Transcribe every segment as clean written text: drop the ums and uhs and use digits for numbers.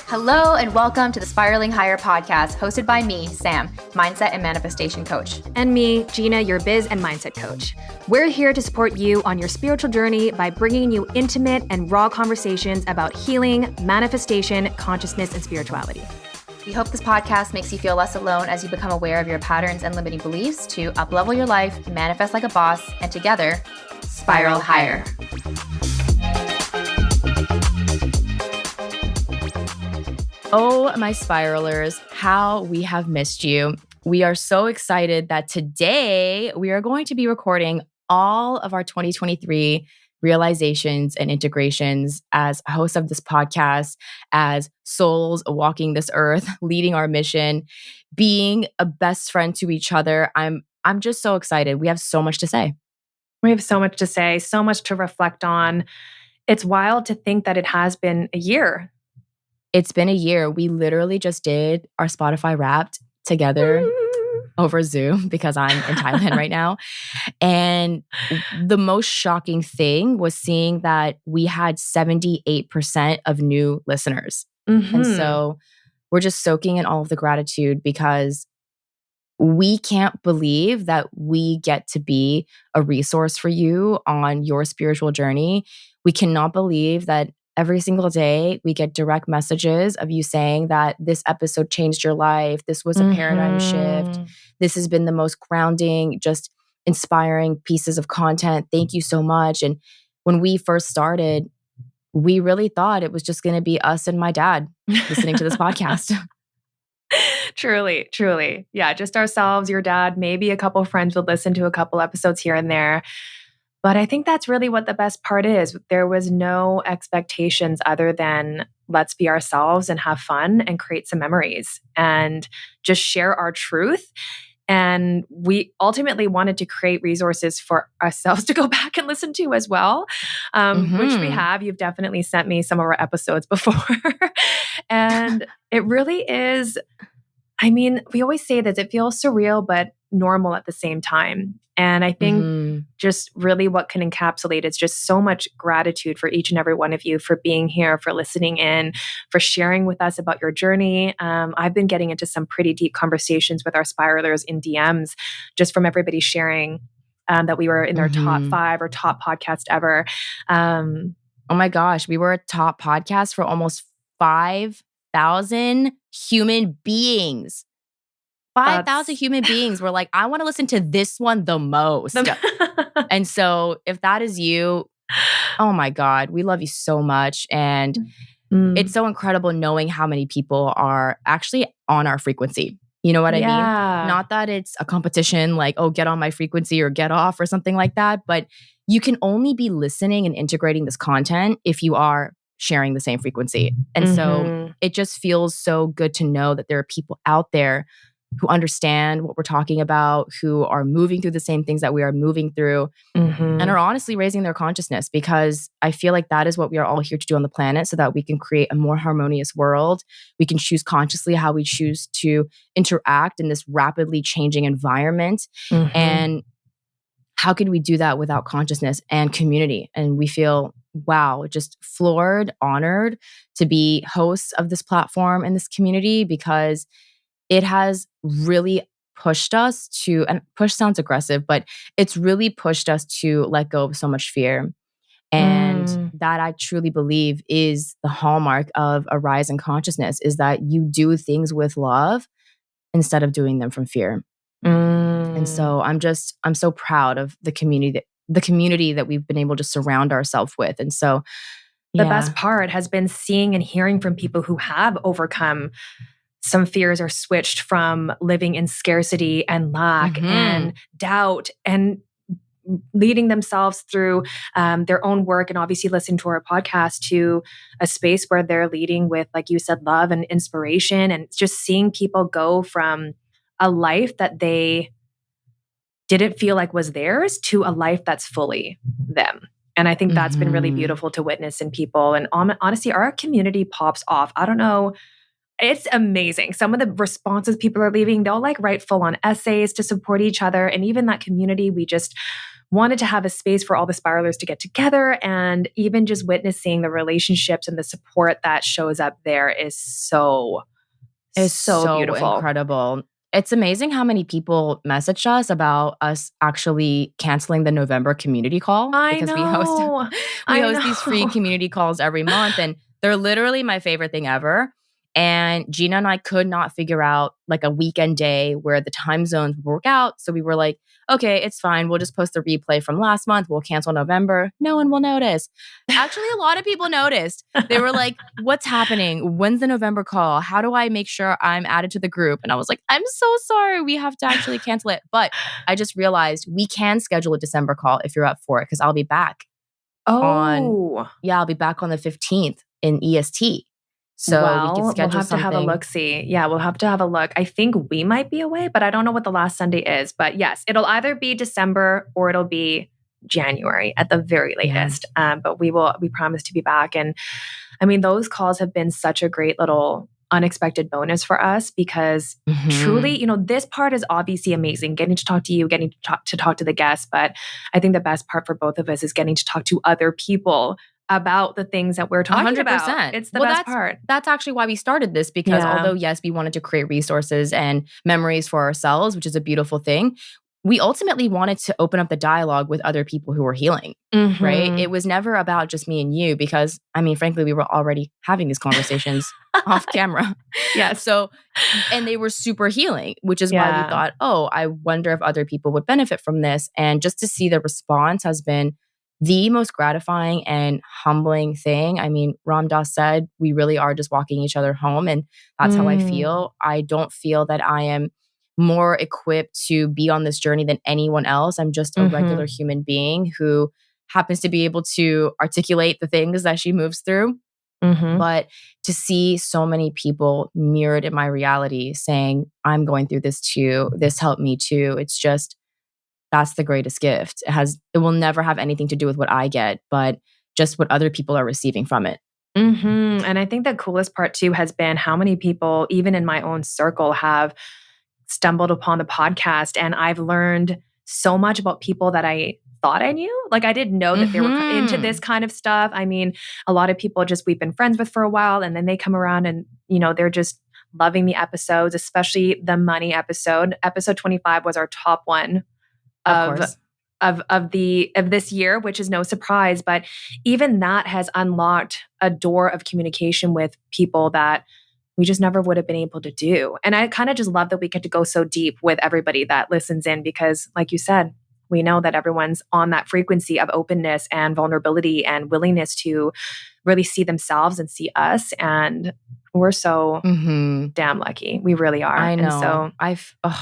Hello and welcome to the Spiraling Higher podcast, hosted by me, Sam, mindset and manifestation coach. And me, Gina, your biz and mindset coach. We're here to support you on your spiritual journey by bringing you intimate and raw conversations about healing, manifestation, consciousness, and spirituality. We hope this podcast makes you feel less alone as you become aware of your patterns and limiting beliefs to up-level your life, manifest like a boss, and together, spiral higher. Oh, my spiralers, how we have missed you. We are so excited that today we are going to be recording all of our 2023 realizations and integrations as a host of this podcast, as souls walking this earth, leading our mission, being a best friend to each other. I'm just so excited. We have so much to say. We have so much to say, so much to reflect on. It's wild to think that it has been a year. It's been a year. We literally just did our Spotify Wrapped together over Zoom because I'm in Thailand right now. And the most shocking thing was seeing that we had 78% of new listeners. Mm-hmm. And so we're just soaking in all of the gratitude because we can't believe that we get to be a resource for you on your spiritual journey. We cannot believe that every single day, we get direct messages of you saying that this episode changed your life. This was a paradigm shift. This has been the most grounding, just inspiring pieces of content. Thank you so much. And when we first started, we really thought it was just going to be us and my dad listening to this podcast. Truly, truly. Yeah, just ourselves, your dad, maybe a couple friends would listen to a couple episodes here and there. But I think that's really what the best part is. There was no expectations other than let's be ourselves and have fun and create some memories and just share our truth. And we ultimately wanted to create resources for ourselves to go back and listen to as well, which we have. You've definitely sent me some of our episodes before. And it really is, I mean, we always say that it feels surreal, but normal at the same time. And I think just really what can encapsulate is just so much gratitude for each and every one of you for being here, for listening in, for sharing with us about your journey. I've been getting into some pretty deep conversations with our spiralers in DMs, just from everybody sharing that we were in their top 5 or top podcast ever. Oh my gosh, we were a top podcast for almost 5,000 human beings. 5,000 human beings were like, I want to listen to this one the most. And so if that is you, oh my God, we love you so much. And it's so incredible knowing how many people are actually on our frequency. You know what I mean? Not that it's a competition like, oh, get on my frequency or get off or something like that. But you can only be listening and integrating this content if you are sharing the same frequency. And so it just feels so good to know that there are people out there who understand what we're talking about, who are moving through the same things that we are moving through, and are honestly raising their consciousness, because I feel like that is what we are all here to do on the planet so that we can create a more harmonious world. We can choose consciously how we choose to interact in this rapidly changing environment. And how can we do that without consciousness and community? And we feel, wow, just floored, honored to be hosts of this platform and this community, because it has really pushed us to, and push sounds aggressive, but it's really pushed us to let go of so much fear. And that I truly believe is the hallmark of a rise in consciousness, is that you do things with love instead of doing them from fear. And so I'm so proud of the community that we've been able to surround ourselves with. And so the best part has been seeing and hearing from people who have overcome some fears, or switched from living in scarcity and lack and doubt, and leading themselves through their own work, and obviously listening to our podcast, to a space where they're leading with, like you said, love and inspiration, and just seeing people go from a life that they didn't feel like was theirs to a life that's fully them. And I think that's been really beautiful to witness in people. And honestly, our community pops off. I don't know. It's amazing. Some of the responses people are leaving, they'll like write full on essays to support each other. And even that community, wanted to have a space for all the spiralers to get together, and even just witnessing the relationships and the support that shows up there is so beautiful. Incredible. It's amazing how many people messaged us about us actually canceling the November community call. Because we host these free community calls every month, and they're literally my favorite thing ever. And Gina and I could not figure out like a weekend day where the time zones would work out. So we were like, okay, it's fine. We'll just post the replay from last month. We'll cancel November. No one will notice. Actually, a lot of people noticed. They were like, what's happening? When's the November call? How do I make sure I'm added to the group? And I was like, I'm so sorry. We have to actually cancel it. But I just realized we can schedule a December call if you're up for it, because I'll be back. I'll be back on the 15th in EST. So we can schedule we'll have something. To have a look-see. Yeah, we'll have to have a look. I think we might be away, but I don't know what the last Sunday is. But yes, it'll either be December or it'll be January at the very latest. But we promise to be back. And I mean, those calls have been such a great little unexpected bonus for us, because truly, this part is obviously amazing, getting to talk to you, getting to talk to the guests. But I think the best part for both of us is getting to talk to other people about the things that we're talking 100%. About. It's the best part. That's actually why we started this, because although, yes, we wanted to create resources and memories for ourselves, which is a beautiful thing, we ultimately wanted to open up the dialogue with other people who were healing, right? It was never about just me and you, because, I mean, frankly, we were already having these conversations off camera. Yeah. So, and they were super healing, which is why we thought, I wonder if other people would benefit from this. And just to see the response has been the most gratifying and humbling thing. I mean, Ram Dass said, we really are just walking each other home. And that's how I feel. I don't feel that I am more equipped to be on this journey than anyone else. I'm just a regular human being who happens to be able to articulate the things that she moves through. But to see so many people mirrored in my reality saying, I'm going through this too, this helped me too. It's just, that's the greatest gift. It will never have anything to do with what I get, but just what other people are receiving from it. And I think the coolest part too has been how many people, even in my own circle, have stumbled upon the podcast. And I've learned so much about people that I thought I knew. Like, I didn't know that they were into this kind of stuff. I mean, a lot of people we've been friends with for a while, and then they come around and, they're just loving the episodes, especially the money episode. Episode 25 was our top one of this year, which is no surprise. But even that has unlocked a door of communication with people that we just never would have been able to do. And I kind of just love that we get to go so deep with everybody that listens in, because like you said, we know that everyone's on that frequency of openness and vulnerability and willingness to really see themselves and see us. And we're so damn lucky. We really are. I know. And so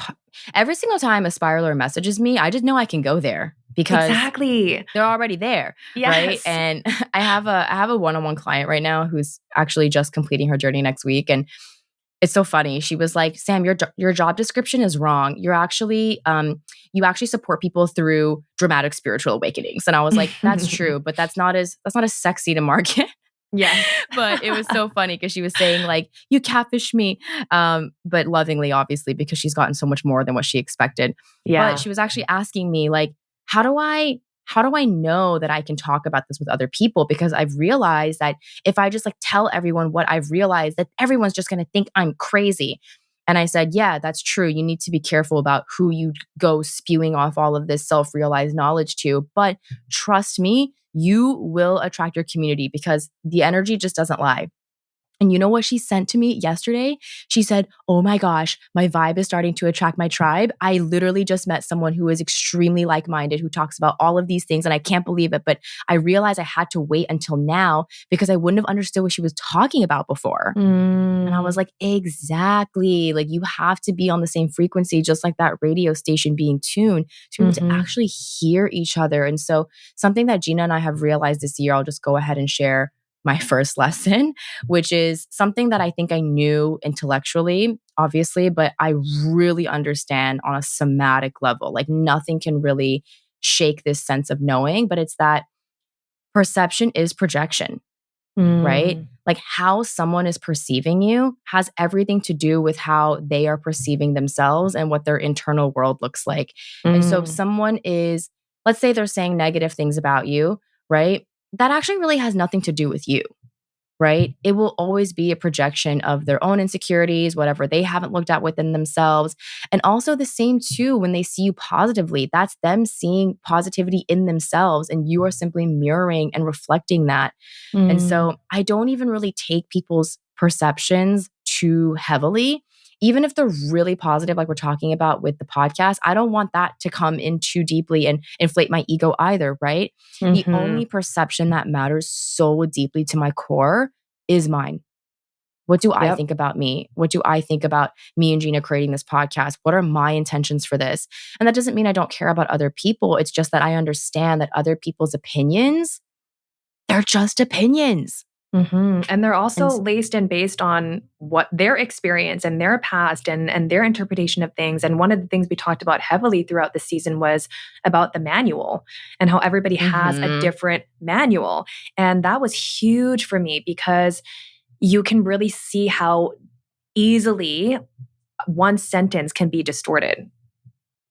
every single time a spiraler messages me, I just know I can go there, because they're already there. Yes. Right. And I have a one-on-one client right now who's actually just completing her journey next week. And it's so funny. She was like, Sam, your job description is wrong. You're actually, you actually support people through dramatic spiritual awakenings. And I was like, that's true, but that's not as sexy to market. Yeah. But it was so funny because she was saying like, you catfish me, but lovingly, obviously, because she's gotten so much more than what she expected. Yeah. But she was actually asking me like, how do I know that I can talk about this with other people? Because I've realized that if I just like tell everyone what I've realized, that everyone's just going to think I'm crazy. And I said, yeah, that's true. You need to be careful about who you go spewing off all of this self-realized knowledge to. But trust me, you will attract your community, because the energy just doesn't lie. And you know what she sent to me yesterday? She said, oh my gosh, my vibe is starting to attract my tribe. I literally just met someone who is extremely like-minded, who talks about all of these things. And I can't believe it. But I realized I had to wait until now, because I wouldn't have understood what she was talking about before. And I was like, exactly. Like, you have to be on the same frequency, just like that radio station being tuned, to be able to actually hear each other. And so something that Gina and I have realized this year, I'll just go ahead and share my first lesson, which is something that I think I knew intellectually, obviously, but I really understand on a somatic level. Like, nothing can really shake this sense of knowing, but it's that perception is projection, right? Like, how someone is perceiving you has everything to do with how they are perceiving themselves and what their internal world looks like. And so if someone is let's say they're saying negative things about you, right? That actually really has nothing to do with you, right? It will always be a projection of their own insecurities, whatever they haven't looked at within themselves. And also the same too, when they see you positively, that's them seeing positivity in themselves and you are simply mirroring and reflecting that. And so I don't even really take people's perceptions too heavily. Even if they're really positive, like we're talking about with the podcast, I don't want that to come in too deeply and inflate my ego either, right? The only perception that matters so deeply to my core is mine. What do I think about me? What do I think about me and Gina creating this podcast? What are my intentions for this? And that doesn't mean I don't care about other people. It's just that I understand that other people's opinions, they're just opinions. And they're also laced and based on what their experience and their past and their interpretation of things. And one of the things we talked about heavily throughout the season was about the manual and how everybody has a different manual. And that was huge for me because you can really see how easily one sentence can be distorted.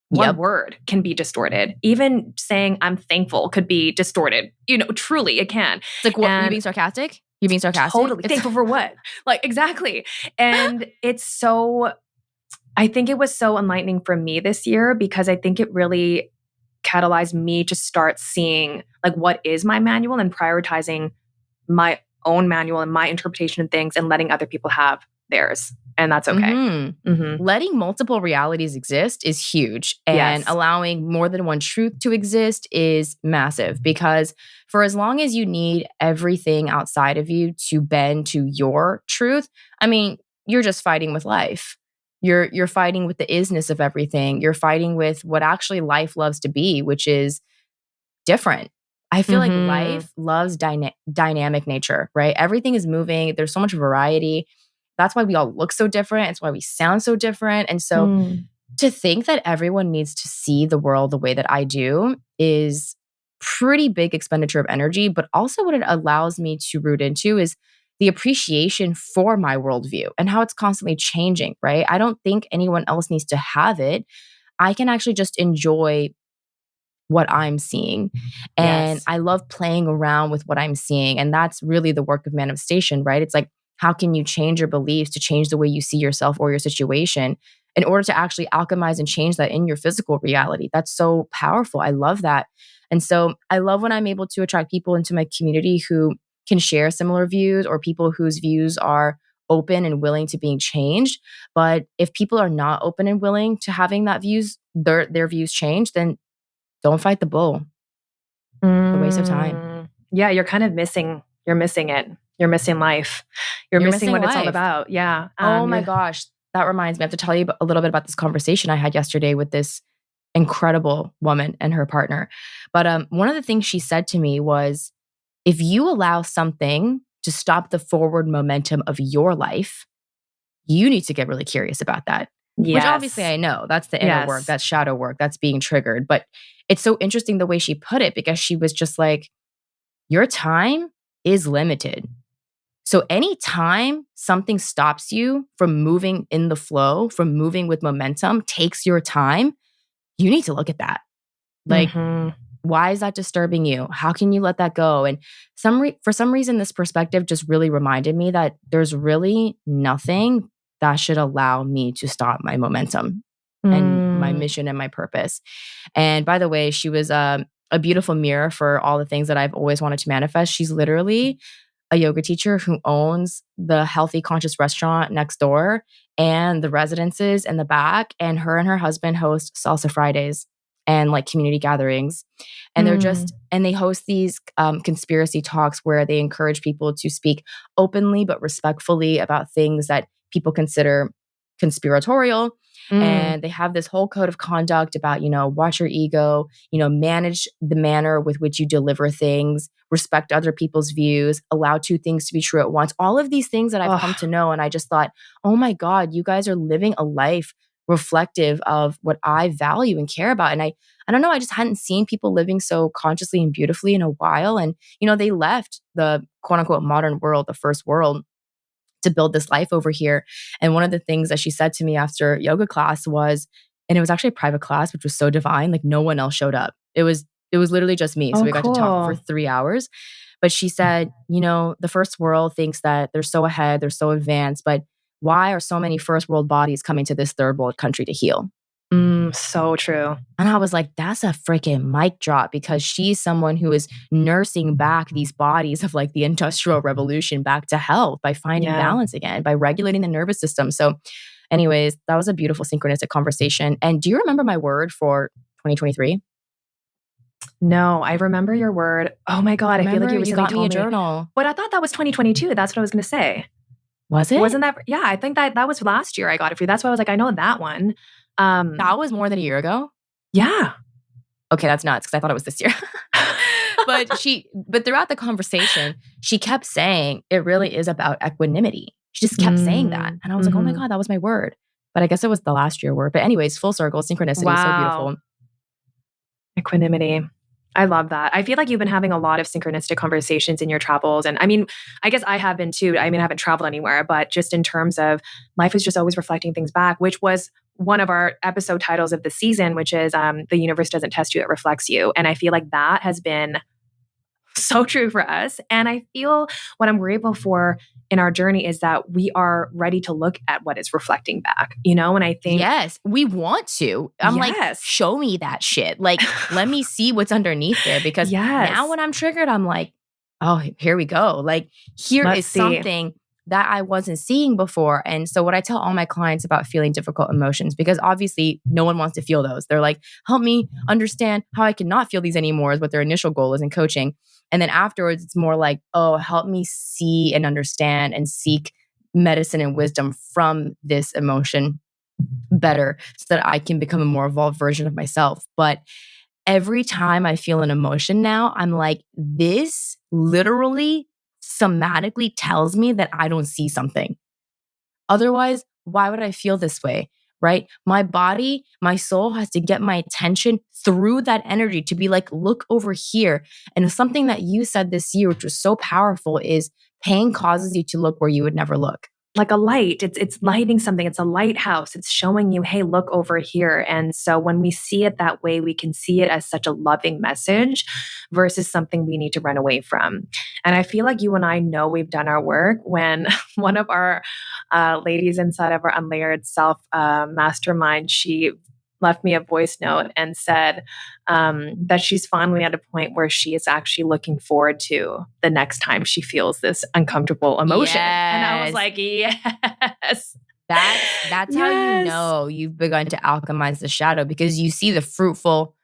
One word can be distorted. Even saying I'm thankful could be distorted. Truly it can. It's like, what, are you being sarcastic? You're being sarcastic? Totally. Thankful for what? Like, exactly. And I think it was so enlightening for me this year because I think it really catalyzed me to start seeing like what is my manual and prioritizing my own manual and my interpretation of things and letting other people have theirs. And that's okay. Letting multiple realities exist is huge. And allowing more than one truth to exist is massive because for as long as you need everything outside of you to bend to your truth, I mean, you're just fighting with life. You're fighting with the isness of everything. You're fighting with what actually life loves to be, which is different. I feel like life loves dynamic nature, right? Everything is moving. There's so much variety. That's why we all look so different. It's why we sound so different. And so to think that everyone needs to see the world the way that I do is pretty big expenditure of energy. But also what it allows me to root into is the appreciation for my worldview and how it's constantly changing, right? I don't think anyone else needs to have it. I can actually just enjoy what I'm seeing. And I love playing around with what I'm seeing. And that's really the work of manifestation, right? It's like, how can you change your beliefs to change the way you see yourself or your situation in order to actually alchemize and change that in your physical reality? That's so powerful. I love that. And so I love when I'm able to attract people into my community who can share similar views or people whose views are open and willing to being changed. But if people are not open and willing to having their views changed, then don't fight the bull. It's a waste of time. Yeah, you're kind of missing. You're missing it. You're missing life. You're missing what it's all about. Yeah. Oh my gosh. That reminds me. I have to tell you a little bit about this conversation I had yesterday with this incredible woman and her partner. But one of the things she said to me was, if you allow something to stop the forward momentum of your life, you need to get really curious about that. Which obviously I know. That's the inner work. That's shadow work. That's being triggered. But it's so interesting the way she put it because she was just like, your time is limited. So anytime something stops you from moving in the flow, from moving with momentum, takes your time, you need to look at that. Like, why is that disturbing you? How can you let that go? And for some reason, this perspective just really reminded me that there's really nothing that should allow me to stop my momentum and my mission and my purpose. And by the way, she was a beautiful mirror for all the things that I've always wanted to manifest. She's literally a yoga teacher who owns the Healthy Conscious restaurant next door and the residences in the back. And her husband host Salsa Fridays and like community gatherings. And they host these conspiracy talks where they encourage people to speak openly but respectfully about things that people consider conspiratorial. And they have this whole code of conduct about, watch your ego, manage the manner with which you deliver things, respect other people's views, allow two things to be true at once. All of these things that I've come to know. And I just thought, oh my God, you guys are living a life reflective of what I value and care about. And I don't know, I just hadn't seen people living so consciously and beautifully in a while. And, they left the quote unquote modern world, the first world, to build this life over here. And one of the things that she said to me after yoga class was, and it was actually a private class, which was so divine, like no one else showed up. It was It was literally just me. So we got to talk for cool. 3 hours. But she said, the first world thinks that they're so ahead, they're so advanced, but why are so many first world bodies coming to this third world country to heal? So true. And I was like, that's a freaking mic drop, because she's someone who is nursing back these bodies of like the Industrial Revolution back to health by finding balance again, by regulating the nervous system. So anyways, that was a beautiful synchronistic conversation. And do you remember my word for 2023? No, I remember your word. Oh my God. I feel like you recently got me a told me. journal. But I thought that was 2022. That's what I was going to say. Was it? Wasn't that? Yeah, I think that was last year I got it for you. That's why I was like, I know that one. That was more than a year ago? Yeah. Okay, that's nuts, because I thought it was this year. But throughout the conversation, she kept saying it really is about equanimity. She just kept saying that. And I was like, oh my God, that was my word. But I guess it was the last year word. But anyways, full circle, synchronicity, so beautiful. Equanimity. I love that. I feel like you've been having a lot of synchronistic conversations in your travels. And I mean, I guess I have been too. I mean, I haven't traveled anywhere, but just in terms of life is just always reflecting things back, which was one of our episode titles of the season, which is The Universe Doesn't Test You, It Reflects You. And I feel like that has been so true for us. And I feel what I'm grateful for in our journey is that we are ready to look at what is reflecting back, And I think, yes, we want to. I'm like, show me that shit. Like, let me see what's underneath there, because now when I'm triggered, I'm like, oh, here we go. Like, Let's see something that I wasn't seeing before. And so what I tell all my clients about feeling difficult emotions, because obviously no one wants to feel those. They're like, help me understand how I cannot feel these anymore, is what their initial goal is in coaching. And then afterwards, it's more like, oh, help me see and understand and seek medicine and wisdom from this emotion better, so that I can become a more evolved version of myself. But every time I feel an emotion now, I'm like, this literally somatically tells me that I don't see something. Otherwise, why would I feel this way? Right? My body, my soul has to get my attention through that energy to be like, look over here. And something that you said this year, which was so powerful, is pain causes you to look where you would never look. Like a light, it's lighting something. It's a lighthouse. It's showing you, hey, look over here. And so when we see it that way, we can see it as such a loving message versus something we need to run away from. And I feel like you and I know we've done our work when one of our ladies inside of our Unlayered Self mastermind, she left me a voice note and said that she's finally at a point where she is actually looking forward to the next time she feels this uncomfortable emotion. Yes. And I was like, yes. That's how you know you've begun to alchemize the shadow, because you see the fruitful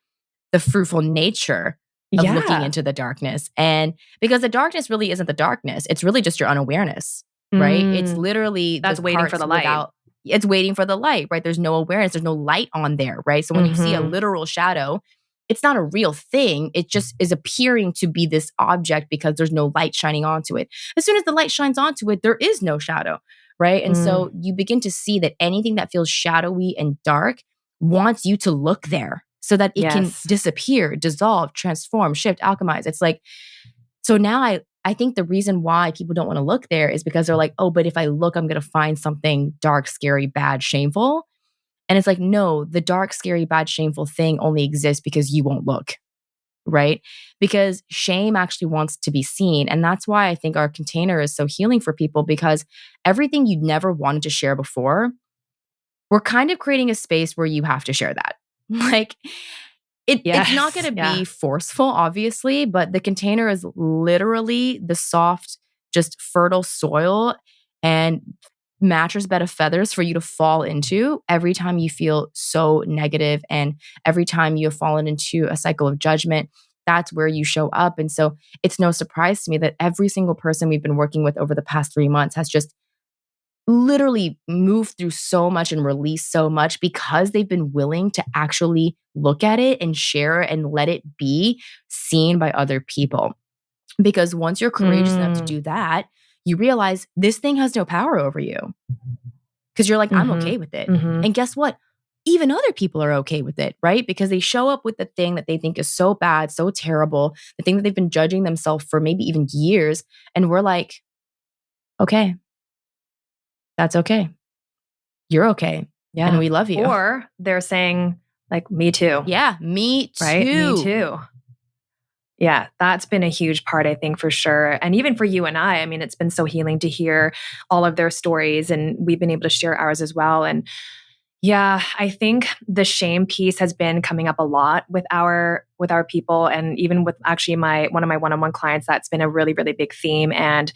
nature of looking into the darkness. And because the darkness really isn't the darkness, it's really just your unawareness, right? It's literally that's waiting for the light. It's waiting for the light, right? There's no awareness. There's no light on there, right? So when you see a literal shadow, it's not a real thing. It just is appearing to be this object because there's no light shining onto it. As soon as the light shines onto it, there is no shadow, right? And so you begin to see that anything that feels shadowy and dark wants you to look there so that it can disappear, dissolve, transform, shift, alchemize. It's like, so now I think the reason why people don't want to look there is because they're like, oh, but if I look, I'm going to find something dark, scary, bad, shameful. And it's like, no, the dark, scary, bad, shameful thing only exists because you won't look, right? Because shame actually wants to be seen. And that's why I think our container is so healing for people, because everything you never wanted to share before, we're kind of creating a space where you have to share that. Like, it's not going to be forceful, obviously, but the container is literally the soft, just fertile soil and mattress bed of feathers for you to fall into every time you feel so negative, and every time you have fallen into a cycle of judgment. That's where you show up. And so it's no surprise to me that every single person we've been working with over the past 3 months has just literally moved through so much and released so much, because they've been willing to actually look at it and share and let it be seen by other people. Because once you're courageous enough to do that, you realize this thing has no power over you. Because you're like, I'm okay with it. And guess what? Even other people are okay with it, right? Because they show up with the thing that they think is so bad, so terrible, the thing that they've been judging themselves for maybe even years. And we're like, okay. That's okay. You're okay. Yeah. And we love you. Or they're saying, like, me too. Yeah, me too. Right? Me too. Yeah, that's been a huge part, I think, for sure. And even for you and I mean, it's been so healing to hear all of their stories, and we've been able to share ours as well. And yeah, I think the shame piece has been coming up a lot with our people, and even with actually one of my one-on-one clients. That's been a really, really big theme. And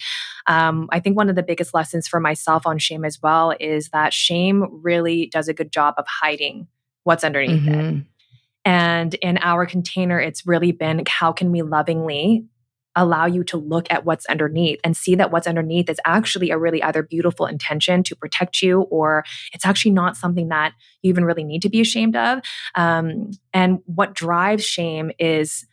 I think one of the biggest lessons for myself on shame as well is that shame really does a good job of hiding what's underneath it. Mm-hmm. And in our container, it's really been, how can we lovingly allow you to look at what's underneath and see that what's underneath is actually a really either beautiful intention to protect you, or it's actually not something that you even really need to be ashamed of. And what drives shame is,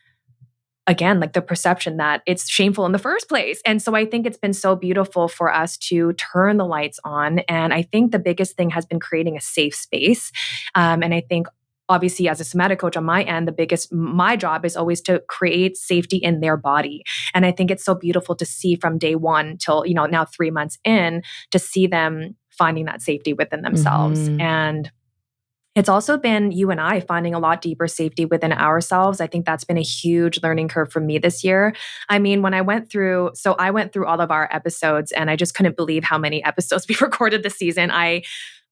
again, like the perception that it's shameful in the first place. And so I think it's been so beautiful for us to turn the lights on. And I think the biggest thing has been creating a safe space. And I think obviously as a somatic coach on my end, my job is always to create safety in their body. And I think it's so beautiful to see from day one till, now 3 months in, to see them finding that safety within themselves. Mm-hmm. And it's also been you and I finding a lot deeper safety within ourselves. I think that's been a huge learning curve for me this year. I mean, I went through all of our episodes, and I just couldn't believe how many episodes we recorded this season. I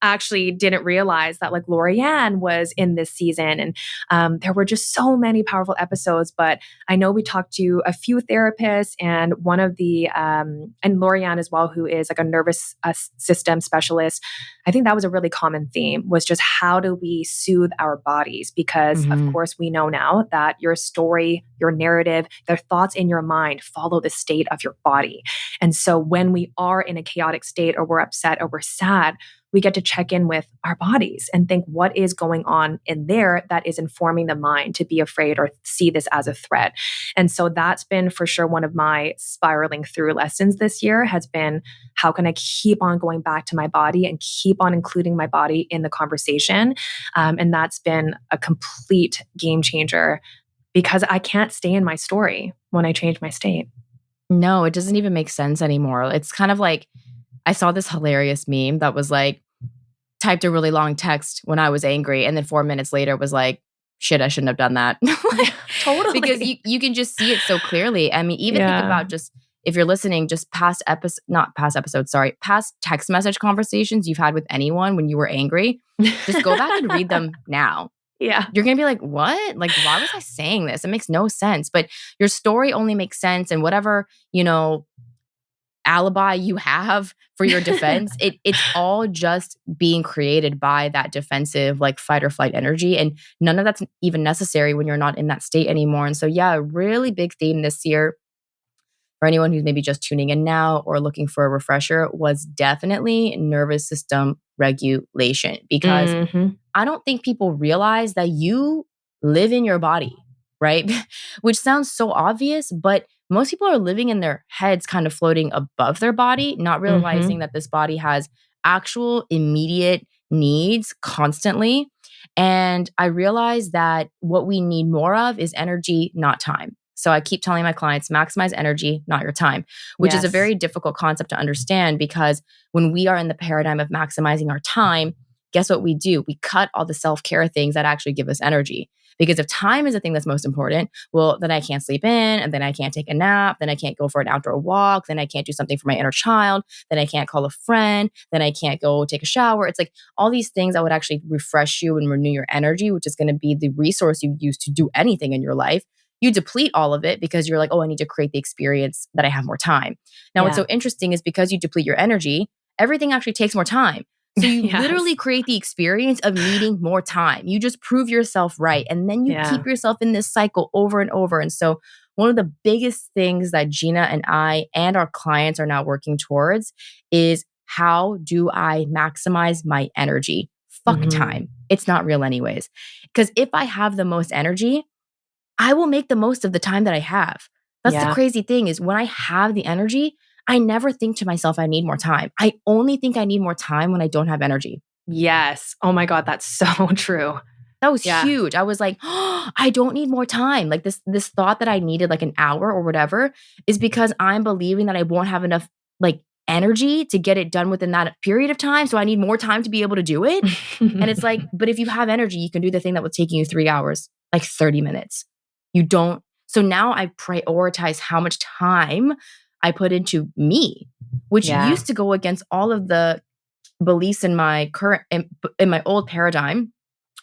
actually didn't realize that like Lorianne was in this season, and there were just so many powerful episodes. But I know we talked to a few therapists, and one of the and Lorianne as well, who is like a nervous system specialist. I think that was a really common theme, was just how do we soothe our bodies? Because Mm-hmm. of course we know now that your story, your narrative, the thoughts in your mind follow the state of your body. And so when we are in a chaotic state, or we're upset, or we're sad, we get to check in with our bodies and think, what is going on in there that is informing the mind to be afraid or see this as a threat? And so that's been for sure one of my spiraling through lessons this year, has been, how can I keep on going back to my body and keep on including my body in the conversation? And that's been a complete game changer, because I can't stay in my story when I change my state. No, it doesn't even make sense anymore. It's kind of like, I saw this hilarious meme that was like, typed a really long text when I was angry, and then 4 minutes later was like, shit, I shouldn't have done that. Totally. Because you can just see it so clearly. I mean, even think about, just if you're listening, just past text message conversations you've had with anyone when you were angry. Just go back and read them now. Yeah. You're going to be like, what? Like, why was I saying this? It makes no sense. But your story only makes sense, and whatever, alibi you have for your defense, it's all just being created by that defensive, like, fight or flight energy. And none of that's even necessary when you're not in that state anymore. And so, yeah, a really big theme this year for anyone who's maybe just tuning in now or looking for a refresher was definitely nervous system regulation. Because I don't think people realize that you live in your body, right? Which sounds so obvious, but most people are living in their heads, kind of floating above their body, not realizing that this body has actual immediate needs constantly. And I realized that what we need more of is energy, not time. So I keep telling my clients, maximize energy, not your time, which is a very difficult concept to understand, because when we are in the paradigm of maximizing our time, guess what we do? We cut all the self-care things that actually give us energy. Because if time is the thing that's most important, well, then I can't sleep in, and then I can't take a nap, then I can't go for an outdoor walk, then I can't do something for my inner child, then I can't call a friend, then I can't go take a shower. It's like all these things that would actually refresh you and renew your energy, which is going to be the resource you use to do anything in your life. You deplete all of it because you're like, oh, I need to create the experience that I have more time. Now, what's so interesting is, because you deplete your energy, everything actually takes more time. So you literally create the experience of needing more time. You just prove yourself right. And then you keep yourself in this cycle over and over. And so one of the biggest things that Gina and I and our clients are now working towards is, how do I maximize my energy? Fuck time. It's not real anyways. Because if I have the most energy, I will make the most of the time that I have. That's the crazy thing, is when I have the energy, I never think to myself, I need more time. I only think I need more time when I don't have energy. Yes. Oh my God, that's so true. That was huge. I was like, oh, I don't need more time. Like this thought that I needed like an hour or whatever is because I'm believing that I won't have enough like energy to get it done within that period of time. So I need more time to be able to do it. And it's like, but if you have energy, you can do the thing that was taking you 3 hours, like 30 minutes. You don't. So now I prioritize how much time I put into me, which used to go against all of the beliefs in my in my old paradigm,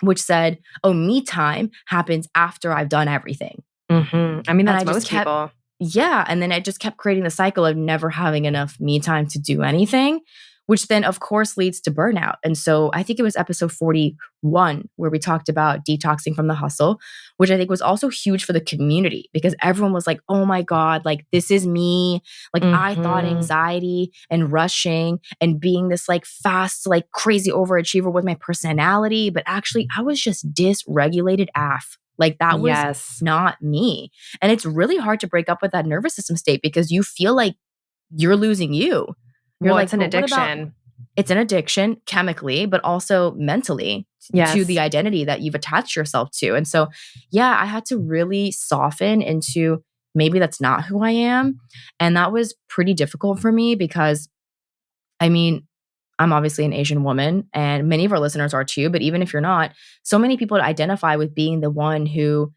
which said, oh, me time happens after I've done everything. I mean, that's I just most people. Yeah. And then I just kept creating the cycle of never having enough me time to do anything, which then, of course, leads to burnout. And so I think it was episode 41 where we talked about detoxing from the hustle, which I think was also huge for the community because everyone was like, oh my God, like this is me. Like I thought anxiety and rushing and being this like fast, like crazy overachiever was my personality. But actually, I was just dysregulated AF. Like that was not me. And it's really hard to break up with that nervous system state because you feel like you're losing you. You're like, it's an addiction. It's an addiction chemically, but also mentally to the identity that you've attached yourself to. And so, yeah, I had to really soften into maybe that's not who I am. And that was pretty difficult for me because, I mean, I'm obviously an Asian woman and many of our listeners are too. But even if you're not, so many people identify with being the one who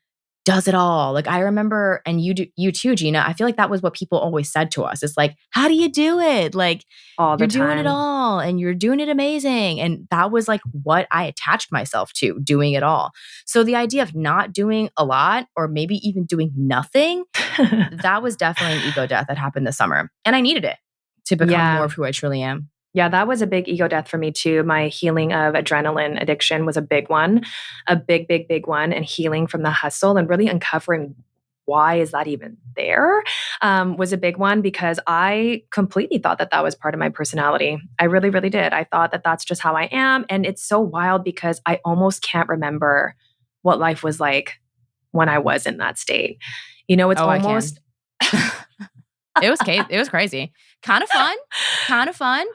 does it all. Like I remember, and you too, Gina, I feel like that was what people always said to us. It's like, how do you do it? Like you're doing it all and you're doing it amazing. And that was like what I attached myself to, doing it all. So the idea of not doing a lot or maybe even doing nothing, that was definitely an ego death that happened this summer. And I needed it to become more of who I truly am. Yeah, that was a big ego death for me too. My healing of adrenaline addiction was a big one, a big, big, big one. And healing from the hustle and really uncovering why is that even there was a big one because I completely thought that that was part of my personality. I really, really did. I thought that that's just how I am. And it's so wild because I almost can't remember what life was like when I was in that state. You know, it's almost... It was crazy. Kind of fun.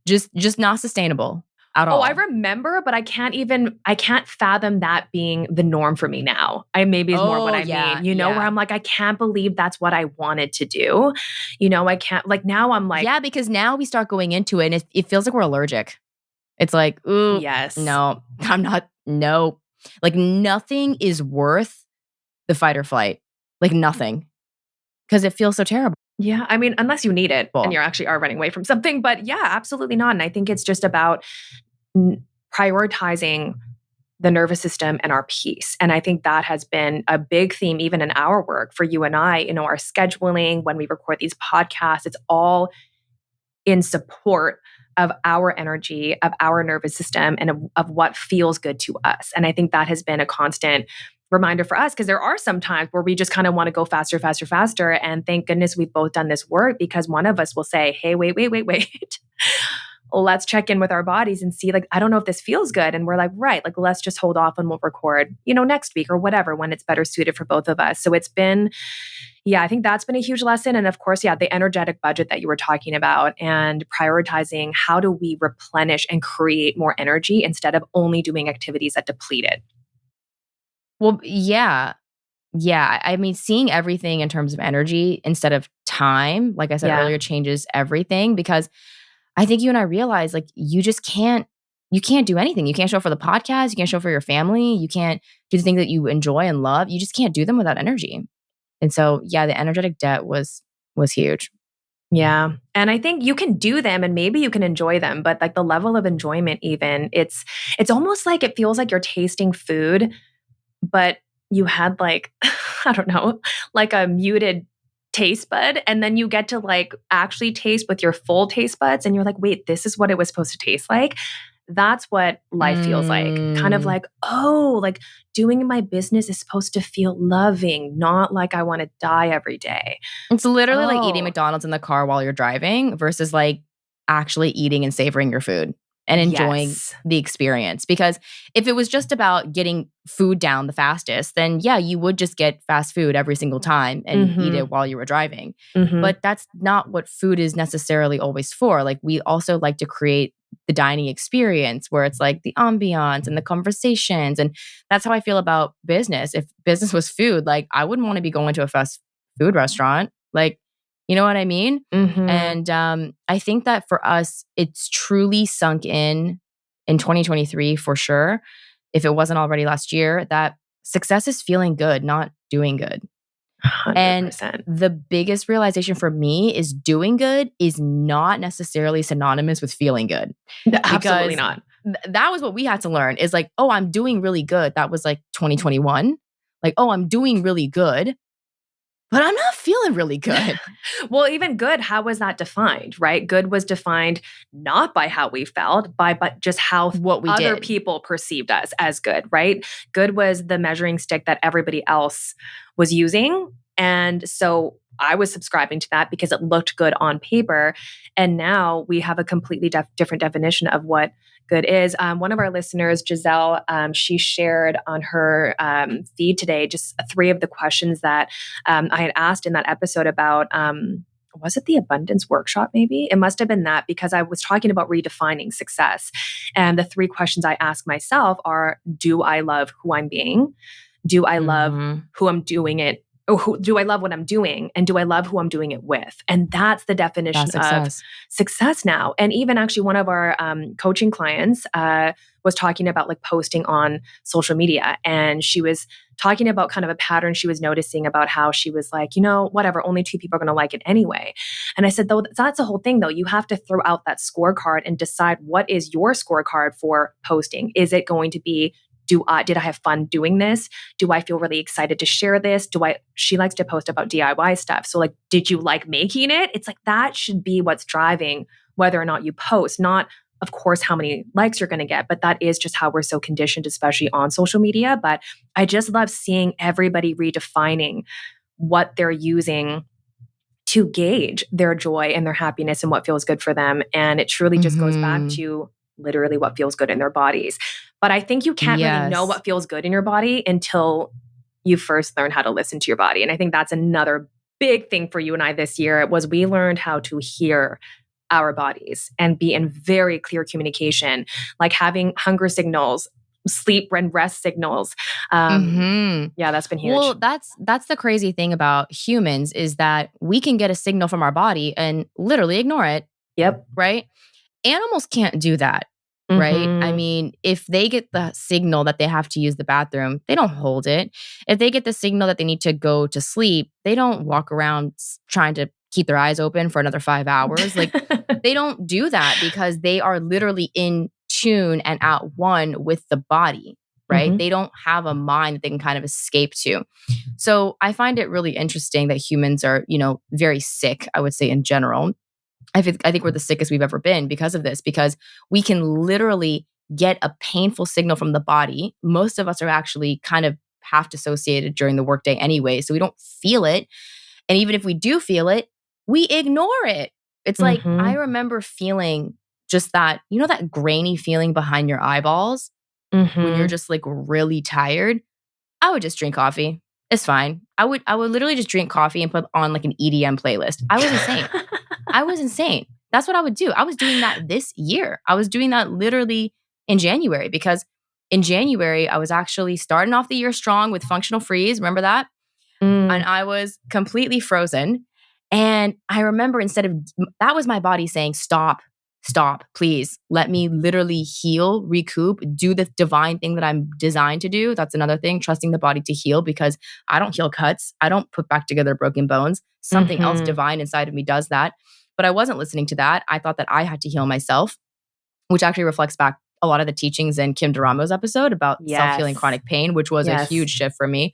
Just not sustainable at all. Oh, I remember, but I can't fathom that being the norm for me now. Maybe is more what I mean, you know, where I'm like, I can't believe that's what I wanted to do. You know, I can't, like now I'm like. Yeah, because now we start going into it and it feels like we're allergic. It's like, ooh, no, I'm not, no. Like nothing is worth the fight or flight. Like nothing. Because it feels so terrible. Yeah, I mean, unless you need it and you actually are running away from something. But yeah, absolutely not. And I think it's just about prioritizing the nervous system and our peace. And I think that has been a big theme, even in our work for you and I, you know, our scheduling, when we record these podcasts, it's all in support of our energy, of our nervous system, and of what feels good to us. And I think that has been a constant reminder for us because there are some times where we just kind of want to go faster, faster, faster. And thank goodness we've both done this work because one of us will say, hey, wait. Let's check in with our bodies and see, like, I don't know if this feels good. And we're like, right, like, let's just hold off and we'll record, you know, next week or whatever, when it's better suited for both of us. So it's been, I think that's been a huge lesson. And of course, the energetic budget that you were talking about and prioritizing how do we replenish and create more energy instead of only doing activities that deplete it. Well, yeah. I mean, seeing everything in terms of energy instead of time, like I said earlier, changes everything because I think you and I realize like you can't do anything. You can't show up for the podcast. You can't show up for your family. You can't do the things that you enjoy and love. You just can't do them without energy. And so, the energetic debt was huge. Yeah. And I think you can do them and maybe you can enjoy them, but like the level of enjoyment, even it's almost like it feels like you're tasting food, but you had like, I don't know, like a muted taste bud. And then you get to like actually taste with your full taste buds. And you're like, wait, this is what it was supposed to taste like. That's what life feels like. Kind of like, oh, like doing my business is supposed to feel loving, not like I want to die every day. It's literally like eating McDonald's in the car while you're driving versus like actually eating and savoring your food and enjoying the experience. Because if it was just about getting food down the fastest, then you would just get fast food every single time and eat it while you were driving. But that's not what food is necessarily always for. Like we also like to create the dining experience where it's like the ambiance and the conversations. And that's how I feel about business. If business was food, like I wouldn't want to be going to a fast food restaurant. Like, you know what I mean? And I think that for us, it's truly sunk in 2023 for sure. If it wasn't already last year, that success is feeling good, not doing good. And 100%. the biggest realization for me is doing good is not necessarily synonymous with feeling good. Absolutely Because not. that was what we had to learn is like, oh, I'm doing really good. That was like 2021. Like, oh, I'm doing really good, but I'm not feeling really good. Well, even good, how was that defined, right? Good was defined not by how we felt, but just how What we other did. people perceived us as good, right? Good was the measuring stick that everybody else was using. And so I was subscribing to that because it looked good on paper. And now we have a completely different definition of what good is. One of our listeners, Giselle, she shared on her feed today just three of the questions that I had asked in that episode about. Was it the abundance workshop? Maybe it must have been that, because I was talking about redefining success. And the three questions I ask myself are: do I love who I'm being? Do I love who I'm doing it? Or do I love what I'm doing? And do I love who I'm doing it with? And that's the definition of success now. And even actually, one of our coaching clients was talking about like posting on social media. And she was talking about kind of a pattern she was noticing about how she was like, whatever, only 2 people are going to like it anyway. And I said, though, that's the whole thing, though. You have to throw out that scorecard and decide what is your scorecard for posting. Is it going to be, did I have fun doing this? Do I feel really excited to share this? She likes to post about DIY stuff. So like, did you like making it? It's like, that should be what's driving whether or not you post, not of course how many likes you're going to get, but that is just how we're so conditioned, especially on social media. But I just love seeing everybody redefining what they're using to gauge their joy and their happiness and what feels good for them. And it truly just goes back to literally what feels good in their bodies. But I think you can't really know what feels good in your body until you first learn how to listen to your body. And I think that's another big thing for you and I this year was we learned how to hear our bodies and be in very clear communication, like having hunger signals, sleep and rest signals. Yeah, that's been huge. Well, that's the crazy thing about humans is that we can get a signal from our body and literally ignore it. Yep. Right? Animals can't do that. Right? I mean, if they get the signal that they have to use the bathroom, they don't hold it. If they get the signal that they need to go to sleep, they don't walk around trying to keep their eyes open for another 5 hours. Like, they don't do that because they are literally in tune and at one with the body, right? They don't have a mind that they can kind of escape to. So I find it really interesting that humans are, very sick, I would say in general. I think we're the sickest we've ever been because of this, because we can literally get a painful signal from the body. Most of us are actually kind of half dissociated during the workday anyway, so we don't feel it. And even if we do feel it, we ignore it. It's like, I remember feeling just that, that grainy feeling behind your eyeballs when you're just like really tired. I would just drink coffee. It's fine. I would literally just drink coffee and put on like an EDM playlist. I was insane. I was insane. That's what I would do. I was doing that this year. I was doing that literally in January, because in January, I was actually starting off the year strong with functional freeze. Remember that? And I was completely frozen. And I remember that was my body saying, stop, please. Let me literally heal, recoup, do the divine thing that I'm designed to do. That's another thing, trusting the body to heal, because I don't heal cuts. I don't put back together broken bones. Something else divine inside of me does that. But I wasn't listening to that. I thought that I had to heal myself, which actually reflects back a lot of the teachings in Kim Duramo's episode about self-healing chronic pain, which was a huge shift for me.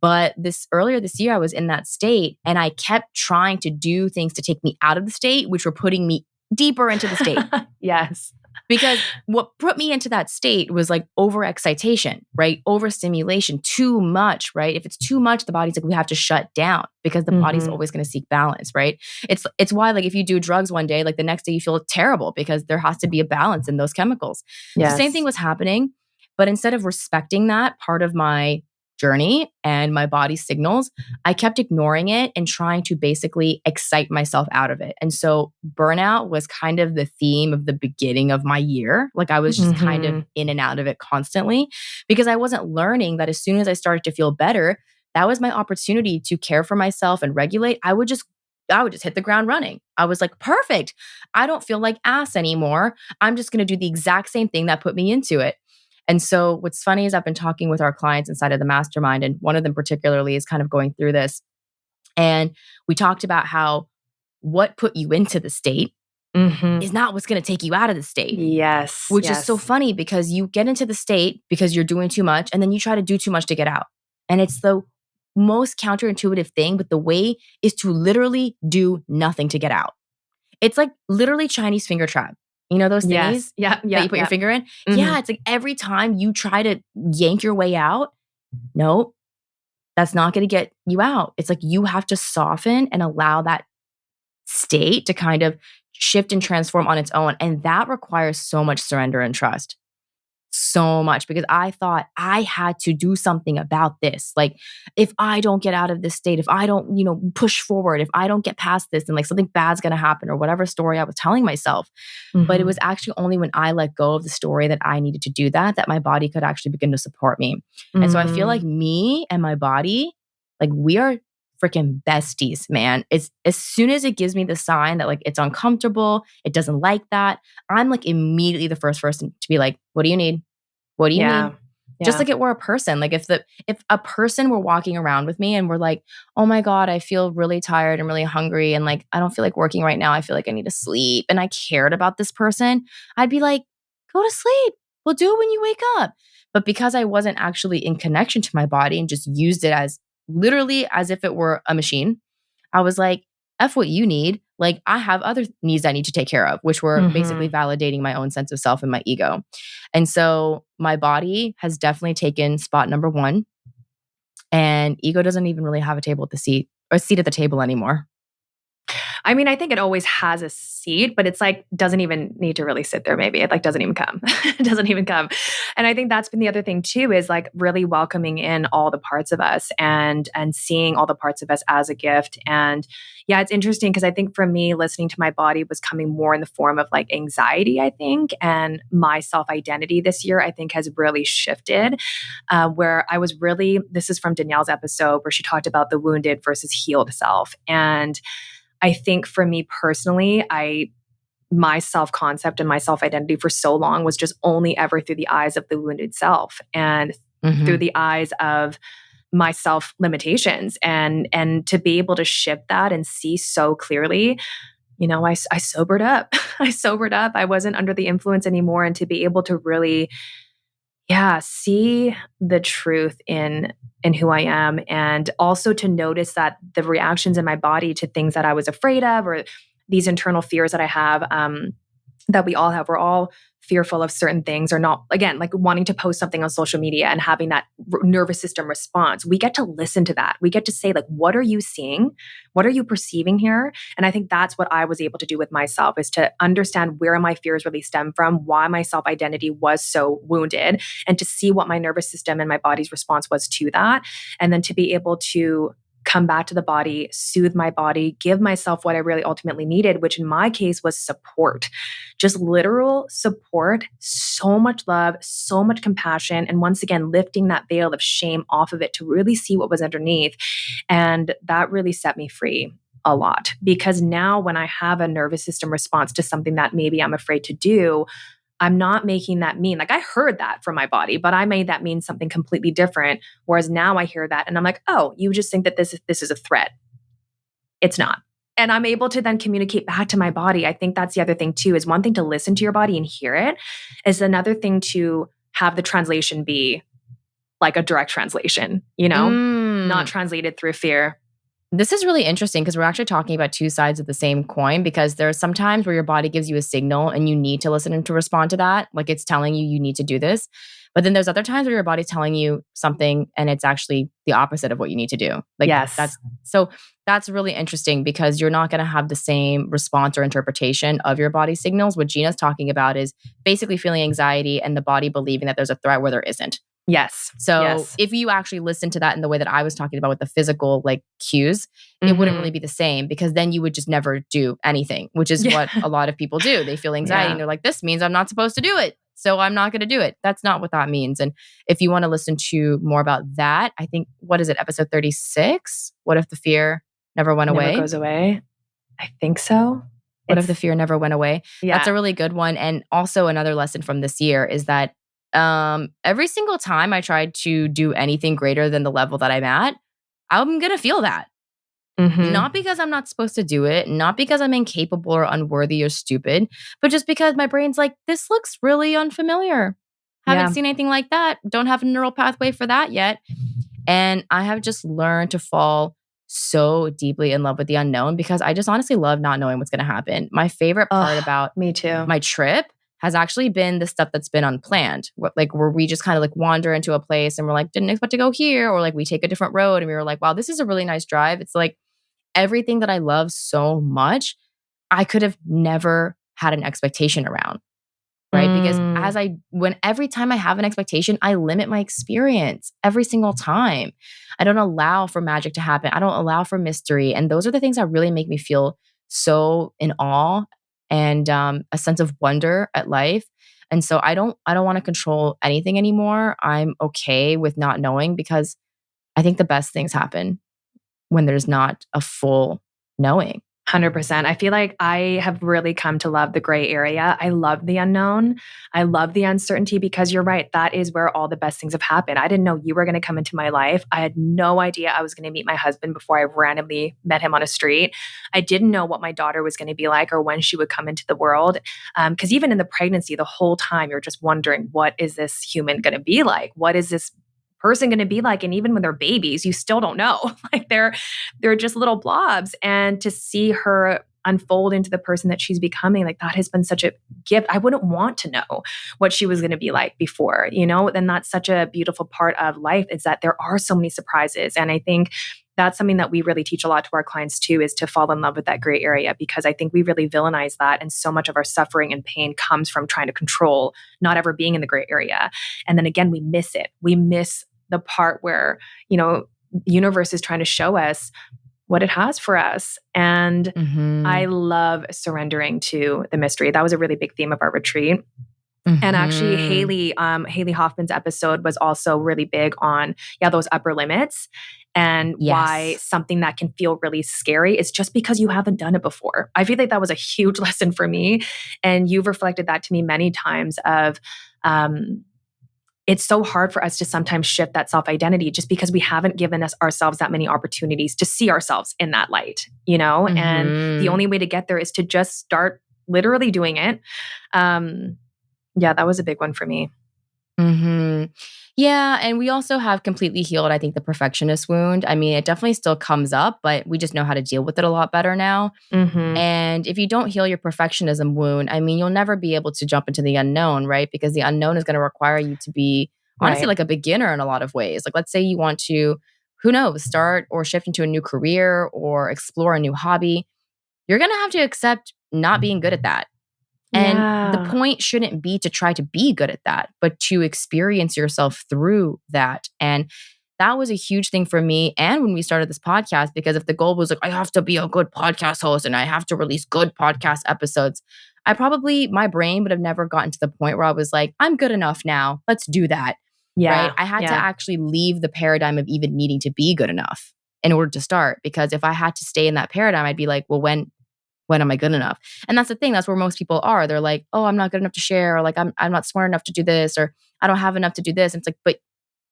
But earlier this year, I was in that state and I kept trying to do things to take me out of the state, which were putting me deeper into the state. Yes. Because what put me into that state was like overexcitation, right? Overstimulation, too much, right? If it's too much, the body's like, we have to shut down, because the body's always going to seek balance, right? It's why, like, if you do drugs one day, like the next day you feel terrible, because there has to be a balance in those chemicals. Yes. The same thing was happening, but instead of respecting that part of my journey and my body's signals, I kept ignoring it and trying to basically excite myself out of it. And so burnout was kind of the theme of the beginning of my year. Like, I was just kind of in and out of it constantly, because I wasn't learning that as soon as I started to feel better, that was my opportunity to care for myself and regulate. I would just hit the ground running. I was like, perfect. I don't feel like ass anymore. I'm just going to do the exact same thing that put me into it. And so what's funny is I've been talking with our clients inside of the mastermind, and one of them particularly is kind of going through this. And we talked about how what put you into the state is not what's going to take you out of the state. Yes. Which is so funny because you get into the state because you're doing too much and then you try to do too much to get out. And it's the most counterintuitive thing, but the way is to literally do nothing to get out. It's like literally Chinese finger trap. You know those thingies? Yeah. That you put your finger in? Yeah, it's like every time you try to yank your way out, nope, that's not going to get you out. It's like you have to soften and allow that state to kind of shift and transform on its own. And that requires so much surrender and trust. So much, because I thought I had to do something about this. Like, if I don't get out of this state, if I don't, push forward, if I don't get past this, then like something bad's going to happen, or whatever story I was telling myself. But it was actually only when I let go of the story that I needed to do that my body could actually begin to support me. And so I feel like me and my body, like we are freaking besties, man. It's as soon as it gives me the sign that like it's uncomfortable, it doesn't like that, I'm like immediately the first person to be like, what do you need? What do you need? Just like it were a person. Like if a person were walking around with me and we're like, oh my God, I feel really tired and really hungry and like I don't feel like working right now. I feel like I need to sleep. And I cared about this person, I'd be like, go to sleep. We'll do it when you wake up. But because I wasn't actually in connection to my body and just used it as literally as if it were a machine, I was like, F what you need. Like I have other needs I need to take care of, which were basically validating my own sense of self and my ego. And so my body has definitely taken spot number one, and ego doesn't even really have a seat at the table anymore. I mean, I think it always has a seat, but it's like doesn't even need to really sit there. Maybe it like doesn't even come. It doesn't even come. And I think that's been the other thing too, is like really welcoming in all the parts of us and seeing all the parts of us as a gift. And yeah, it's interesting because I think for me, listening to my body was coming more in the form of like anxiety, I think, and my self-identity this year, I think has really shifted, where I was really, this is from Danielle's episode where she talked about the wounded versus healed self. And I think for me personally, my self-concept and my self-identity for so long was just only ever through the eyes of the wounded self and through the eyes of my self-limitations. And to be able to shift that and see so clearly, I sobered up. I sobered up. I wasn't under the influence anymore. And to be able to really, see the truth in who I am, and also to notice that the reactions in my body to things that I was afraid of, or these internal fears that I have, that we all have, we're all fearful of certain things, or not, again, like wanting to post something on social media and having that nervous system response. We get to listen to that. We get to say, like, what are you seeing? What are you perceiving here? And I think that's what I was able to do with myself, is to understand where my fears really stem from, why my self-identity was so wounded, and to see what my nervous system and my body's response was to that. And then to be able to come back to the body, soothe my body, give myself what I really ultimately needed, which in my case was support, just literal support, so much love, so much compassion. And once again, lifting that veil of shame off of it to really see what was underneath. And that really set me free a lot, because now when I have a nervous system response to something that maybe I'm afraid to do, I'm not making that mean. Like I heard that from my body, but I made that mean something completely different. Whereas now I hear that and I'm like, oh, you just think that this is a threat. It's not. And I'm able to then communicate back to my body. I think that's the other thing too, is one thing to listen to your body and hear it, is another thing to have the translation be like a direct translation, not translated through fear. This is really interesting because we're actually talking about two sides of the same coin, because there are some times where your body gives you a signal and you need to listen and to respond to that. Like it's telling you need to do this. But then there's other times where your body's telling you something and it's actually the opposite of what you need to do. Like yes. That's really interesting, because you're not going to have the same response or interpretation of your body signals. What Gina's talking about is basically feeling anxiety and the body believing that there's a threat where there isn't. Yes. So if you actually listen to that in the way that I was talking about with the physical like cues, it wouldn't really be the same, because then you would just never do anything, which is what a lot of people do. They feel anxiety and they're like, this means I'm not supposed to do it, so I'm not going to do it. That's not what that means. And if you want to listen to more about that, I think, what is it, episode 36? What if the fear never went away? Never goes away. I think so. What if the fear never went away? Yeah. That's a really good one. And also another lesson from this year is that every single time I tried to do anything greater than the level that I'm at, I'm going to feel that. Not because I'm not supposed to do it, not because I'm incapable or unworthy or stupid, but just because my brain's like, this looks really unfamiliar. Haven't seen anything like that. Don't have a neural pathway for that yet. And I have just learned to fall so deeply in love with the unknown because I just honestly love not knowing what's going to happen. My favorite part about me too. my trip has actually been the stuff that's been unplanned, where we just kind of like wander into a place and we're like, didn't expect to go here, or like we take a different road and we were like, wow, this is a really nice drive. It's like everything that I love so much, I could have never had an expectation around. Right. Because every time I have an expectation, I limit my experience every single time. I don't allow for magic to happen. I don't allow for mystery. And those are the things that really make me feel so in awe and a sense of wonder at life. And so I don't want to control anything anymore. I'm okay with not knowing because I think the best things happen when there's not a full knowing. 100%. I feel like I have really come to love the gray area. I love the unknown. I love the uncertainty because you're right. That is where all the best things have happened. I didn't know you were going to come into my life. I had no idea I was going to meet my husband before I randomly met him on a street. I didn't know what my daughter was going to be like or when she would come into the world. Because even in the pregnancy, the whole time you're just wondering, what is this human going to be like? What is this person going to be like? And even when they're babies, you still don't know. Like they're just little blobs. And to see her unfold into the person that she's becoming, like that has been such a gift. I wouldn't want to know what she was going to be like before, then that's such a beautiful part of life, is that there are so many surprises. And I think that's something that we really teach a lot to our clients too, is to fall in love with that gray area, because I think we really villainize that. And so much of our suffering and pain comes from trying to control, not ever being in the gray area. And then again, we miss it. We miss the part where, the universe is trying to show us what it has for us. And I love surrendering to the mystery. That was a really big theme of our retreat. And actually, Haley Hoffman's episode was also really big on, those upper limits and why something that can feel really scary is just because you haven't done it before. I feel like that was a huge lesson for me. And you've reflected that to me many times of, it's so hard for us to sometimes shift that self-identity just because we haven't given ourselves that many opportunities to see ourselves in that light, and the only way to get there is to just start literally doing it. That was a big one for me. Yeah. And we also have completely healed, I think, the perfectionist wound. I mean, it definitely still comes up, but we just know how to deal with it a lot better now. And if you don't heal your perfectionism wound, I mean, you'll never be able to jump into the unknown, right? Because the unknown is going to require you to be honestly like a beginner in a lot of ways. Like, let's say you want to, who knows, start or shift into a new career or explore a new hobby. You're going to have to accept not being good at that. And the point shouldn't be to try to be good at that, but to experience yourself through that. And that was a huge thing for me. And when we started this podcast, because if the goal was like, I have to be a good podcast host and I have to release good podcast episodes, my brain would have never gotten to the point where I was like, I'm good enough now. Let's do that. Right. I had to actually leave the paradigm of even needing to be good enough in order to start. Because if I had to stay in that paradigm, I'd be like, well, when am I good enough? And that's the thing. That's where most people are. They're like, oh, I'm not good enough to share, or like, I'm not smart enough to do this, or I don't have enough to do this. And it's like, but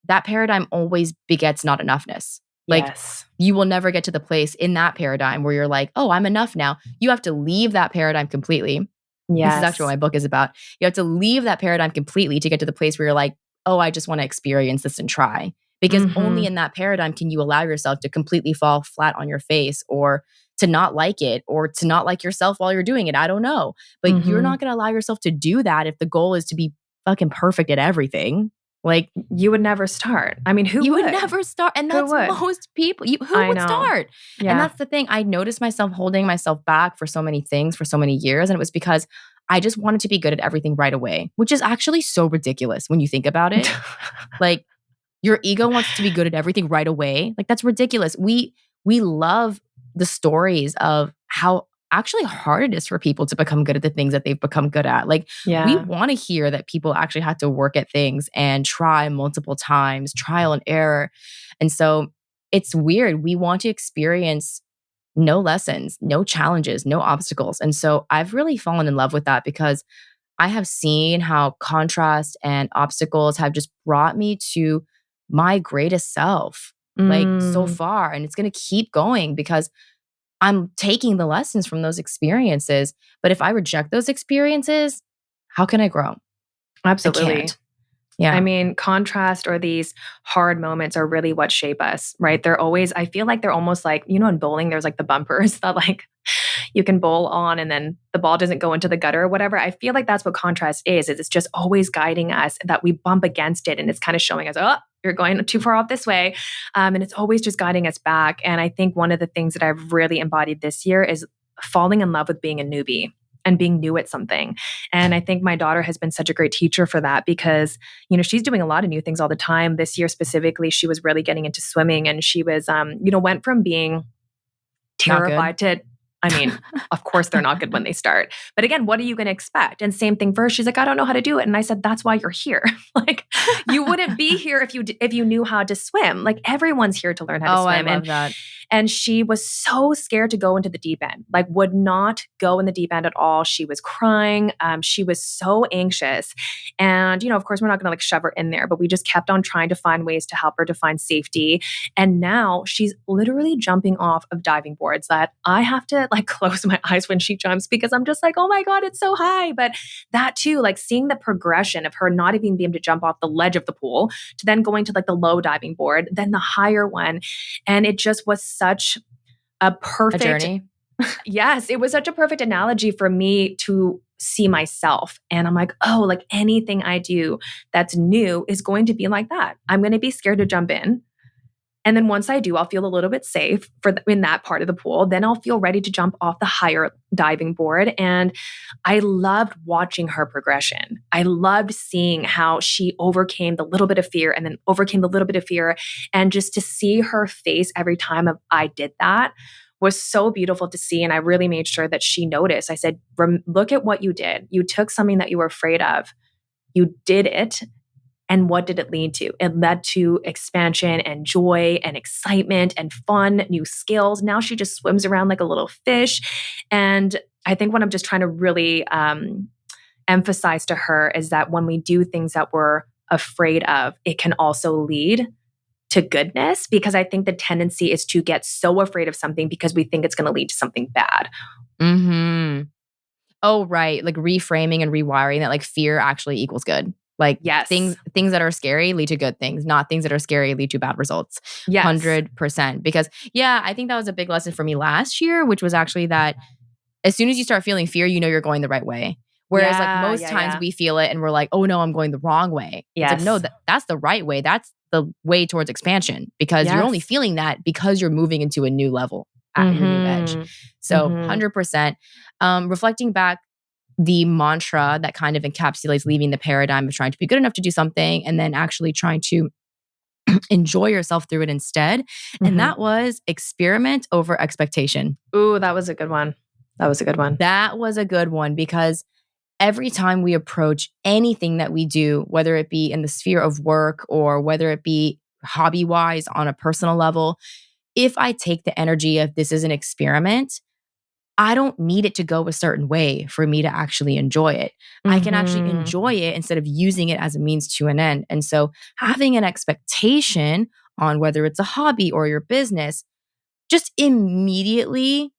that paradigm always begets not enoughness. Like, you will never get to the place in that paradigm where you're like, oh, I'm enough now. You have to leave that paradigm completely. This is actually what my book is about. You have to leave that paradigm completely to get to the place where you're like, oh, I just want to experience this and try. Because only in that paradigm can you allow yourself to completely fall flat on your face, or to not like it, or to not like yourself while you're doing it. I don't know. But you're not going to allow yourself to do that if the goal is to be fucking perfect at everything. Like, you would never start. I mean, who you would? would never start. And that's most people. Who would start? Yeah. And that's the thing. I noticed myself holding myself back for so many things for so many years. And it was because I just wanted to be good at everything right away, which is actually so ridiculous when you think about it. Like, your ego wants to be good at everything right away. Like, that's ridiculous. We love the stories of how actually hard it is for people to become good at the things that they've become good at. Like, we want to hear that people actually had to work at things and try multiple times, trial and error. And so it's weird. We want to experience no lessons, no challenges, no obstacles. And so I've really fallen in love with that, because I have seen how contrast and obstacles have just brought me to my greatest self. like so far, and it's going to keep going because I'm taking the lessons from those experiences. But if I reject those experiences, how can I grow? Absolutely. I can't. Yeah. I mean, contrast or these hard moments are really what shape us, right? They're always, I feel like they're almost like, you know, in bowling, there's like the bumpers that like you can bowl on and then the ball doesn't go into the gutter or whatever. I feel like that's what contrast is it's just always guiding us that we bump against it and it's kind of showing us, oh, you're going too far off this way. And it's always just guiding us back. And I think one of the things that I've really embodied this year is falling in love with being a newbie and being new at something. And I think my daughter has been such a great teacher for that because, you know, she's doing a lot of new things all the time. This year specifically, she was really getting into swimming and she was, went from being terrified to, I mean, of course they're not good when they start. But again, what are you going to expect? And same thing for her. She's like, I don't know how to do it. And I said, that's why you're here. Like you wouldn't be here if you knew how to swim. Like everyone's here to learn how to swim. I love that. And she was so scared to go into the deep end, like would not go in the deep end at all. She was crying. She was so anxious. And, you know, of course, we're not going to like shove her in there, but we just kept on trying to find ways to help her to find safety. And now she's literally jumping off of diving boards that I have to like close my eyes when she jumps because I'm just like, oh my God, it's so high. But that too, like seeing the progression of her not even being able to jump off the ledge of the pool to then going to like the low diving board, then the higher one. And it just was such a perfect journey. Yes, it was such a perfect analogy for me to see myself. And I'm like, oh, like anything I do that's new is going to be like that. I'm going to be scared to jump in. And then once I do, I'll feel a little bit safe in that part of the pool. Then I'll feel ready to jump off the higher diving board. And I loved watching her progression. I loved seeing how she overcame the little bit of fear and then overcame the little bit of fear. And just to see her face every time I did that was so beautiful to see. And I really made sure that she noticed. I said, look at what you did. You took something that you were afraid of. You did it. And what did it lead to? It led to expansion and joy and excitement and fun, new skills. Now she just swims around like a little fish. And I think what I'm just trying to really emphasize to her is that when we do things that we're afraid of, it can also lead to goodness, because I think the tendency is to get so afraid of something because we think it's going to lead to something bad. Mm-hmm. Oh, right. Like reframing and rewiring that like fear actually equals good. Like yes. things that are scary lead to good things, not things that are scary lead to bad results. Yes. 100%. Because I think that was a big lesson for me last year, which was actually that as soon as you start feeling fear, you know you're going the right way. Whereas like most times we feel it and we're like, oh no, I'm going the wrong way. Yes. It's like, no, that's the right way. That's the way towards expansion because you're only feeling that because you're moving into a new level at your new edge. So 100%. Reflecting back, the mantra that kind of encapsulates leaving the paradigm of trying to be good enough to do something and then actually trying to enjoy yourself through it instead. And that was experiment over expectation. Ooh, that was a good one. That was a good one because every time we approach anything that we do, whether it be in the sphere of work or whether it be hobby-wise on a personal level, if I take the energy of this is an experiment, I don't need it to go a certain way for me to actually enjoy it. I can actually enjoy it instead of using it as a means to an end. And so having an expectation on whether it's a hobby or your business just immediately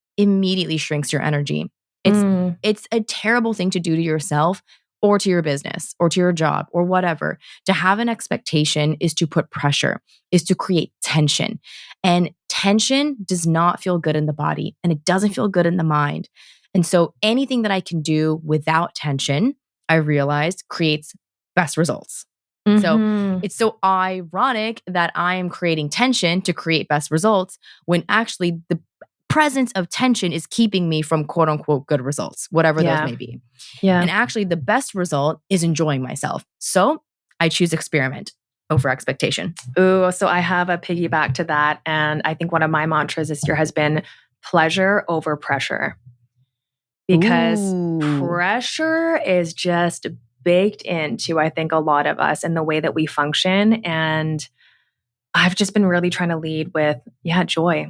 shrinks your energy. It's a terrible thing to do to yourself or to your business or to your job or whatever. To have an expectation is to put pressure, is to create tension. And tension does not feel good in the body and it doesn't feel good in the mind. And so anything that I can do without tension, I realized creates best results. So it's so ironic that I am creating tension to create best results when actually the presence of tension is keeping me from quote unquote good results, whatever those may be. Yeah. And actually the best result is enjoying myself. So I choose experiment over expectation. Ooh, so I have a piggyback to that. And I think one of my mantras this year has been pleasure over pressure. Because pressure is just baked into, I think, a lot of us and the way that we function. And I've just been really trying to lead with, joy.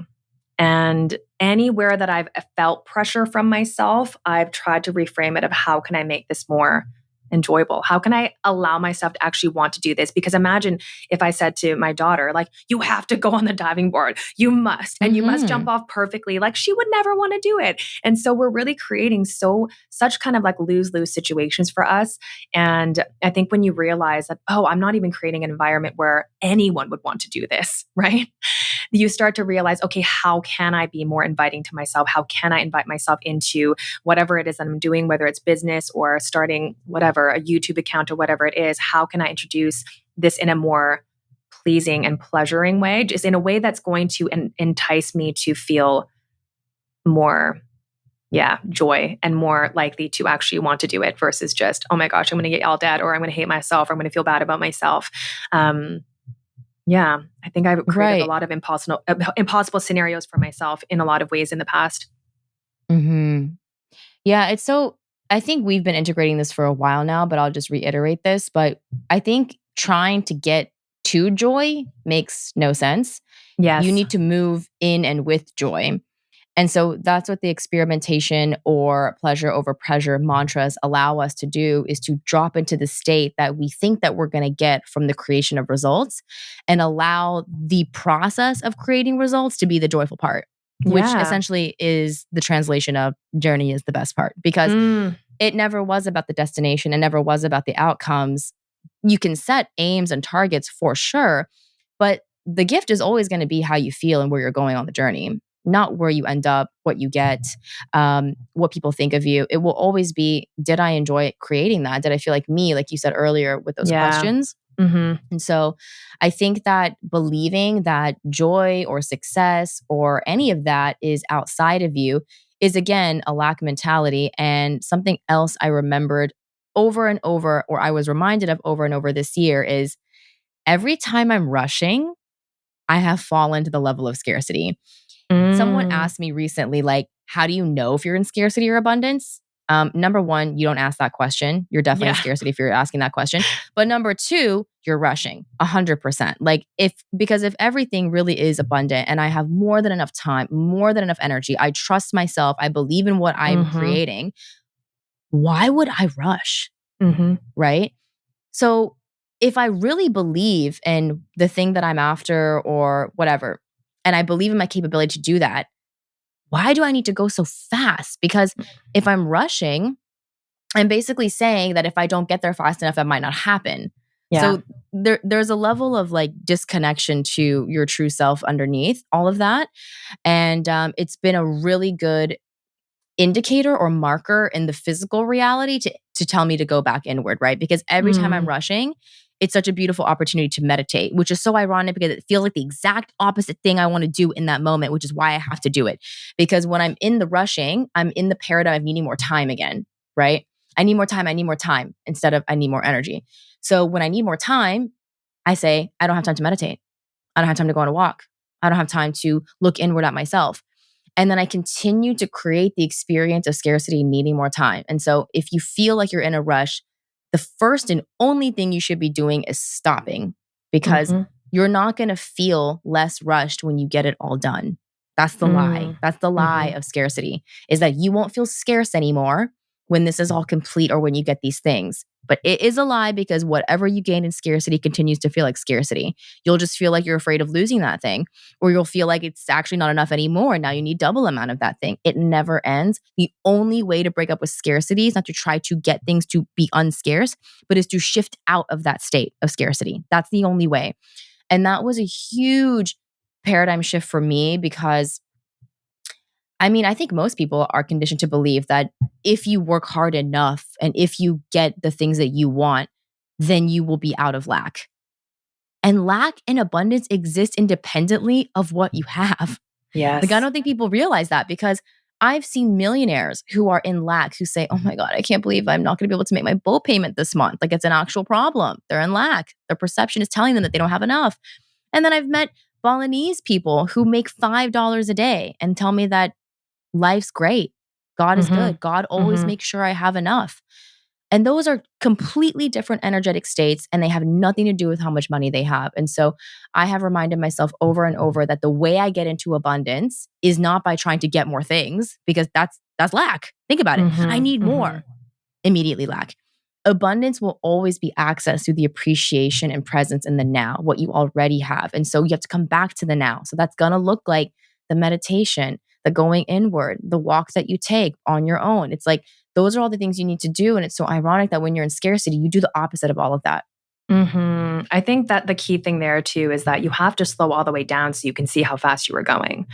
And anywhere that I've felt pressure from myself, I've tried to reframe it of how can I make this more enjoyable? How can I allow myself to actually want to do this? Because imagine if I said to my daughter, like, you have to go on the diving board. You must, and you must jump off perfectly. Like, she would never want to do it. And so we're really creating such kind of like lose-lose situations for us. And I think when you realize that, oh, I'm not even creating an environment where anyone would want to do this, right? You start to realize, okay, how can I be more inviting to myself? How can I invite myself into whatever it is that I'm doing, whether it's business or starting whatever, a YouTube account or whatever it is? How can I introduce this in a more pleasing and pleasuring way, just in a way that's going to entice me to feel more joy and more likely to actually want to do it versus just, oh my gosh, I'm going to get yelled at, or I'm going to hate myself, or I'm going to feel bad about myself. I think I've created a lot of impossible scenarios for myself in a lot of ways in the past. Yeah, I think we've been integrating this for a while now, but I'll just reiterate this. But I think trying to get to joy makes no sense. Yes. You need to move in and with joy. And so that's what the experimentation or pleasure over pressure mantras allow us to do, is to drop into the state that we think that we're going to get from the creation of results, and allow the process of creating results to be the joyful part, which essentially is the translation of journey is the best part, because it never was about the destination. It never was about the outcomes. You can set aims and targets for sure, but the gift is always going to be how you feel and where you're going on the journey, not where you end up, what you get, what people think of you. It will always be, did I enjoy creating that? Did I feel like me, like you said earlier with those questions? And so I think that believing that joy or success or any of that is outside of you is, again, a lack mentality. And something else I remembered over and over, or I was reminded of over and over this year, is every time I'm rushing, I have fallen to the level of scarcity. Someone asked me recently, like, how do you know if you're in scarcity or abundance? Number one, you don't ask that question. You're definitely in scarcity if you're asking that question. But number two, you're rushing 100%. Like, because if everything really is abundant and I have more than enough time, more than enough energy, I trust myself, I believe in what I'm creating, why would I rush? Right? So if I really believe in the thing that I'm after or whatever, and I believe in my capability to do that, why do I need to go so fast? Because if I'm rushing, I'm basically saying that if I don't get there fast enough, that might not happen. So there's a level of like disconnection to your true self underneath all of that. And it's been a really good indicator or marker in the physical reality to tell me to go back inward, right? Because every time I'm rushing, it's such a beautiful opportunity to meditate, which is so ironic because it feels like the exact opposite thing I want to do in that moment, which is why I have to do it. Because when I'm in the rushing, I'm in the paradigm of needing more time again, right? I need more time instead of I need more energy. So when I need more time, I say, I don't have time to meditate. I don't have time to go on a walk. I don't have time to look inward at myself. And then I continue to create the experience of scarcity, needing more time. And so if you feel like you're in a rush, the first and only thing you should be doing is stopping, because you're not going to feel less rushed when you get it all done. That's the lie. That's the lie of scarcity, is that you won't feel scarce anymore when this is all complete or when you get these things. But it is a lie, because whatever you gain in scarcity continues to feel like scarcity. You'll just feel like you're afraid of losing that thing, or you'll feel like it's actually not enough anymore. Now you need double amount of that thing. It never ends. The only way to break up with scarcity is not to try to get things to be unscarce, but is to shift out of that state of scarcity. That's the only way. And that was a huge paradigm shift for me, because I think most people are conditioned to believe that if you work hard enough and if you get the things that you want, then you will be out of lack. And lack and abundance exist independently of what you have. Yes. Like, I don't think people realize that, because I've seen millionaires who are in lack who say, oh my God, I can't believe I'm not going to be able to make my boat payment this month. Like, it's an actual problem. They're in lack. Their perception is telling them that they don't have enough. And then I've met Balinese people who make $5 a day and tell me that life's great. God is good. God always makes sure I have enough. And those are completely different energetic states, and they have nothing to do with how much money they have. And so I have reminded myself over and over that the way I get into abundance is not by trying to get more things, because that's lack. Think about it. I need more. Immediately lack. abundance will always be accessed through the appreciation and presence in the now, what you already have. And so you have to come back to the now. So that's going to look like the meditation, the going inward, the walks that you take on your own. It's like, those are all the things you need to do. And it's so ironic that when you're in scarcity, you do the opposite of all of that. I think that the key thing there too is that you have to slow all the way down so you can see how fast you were going.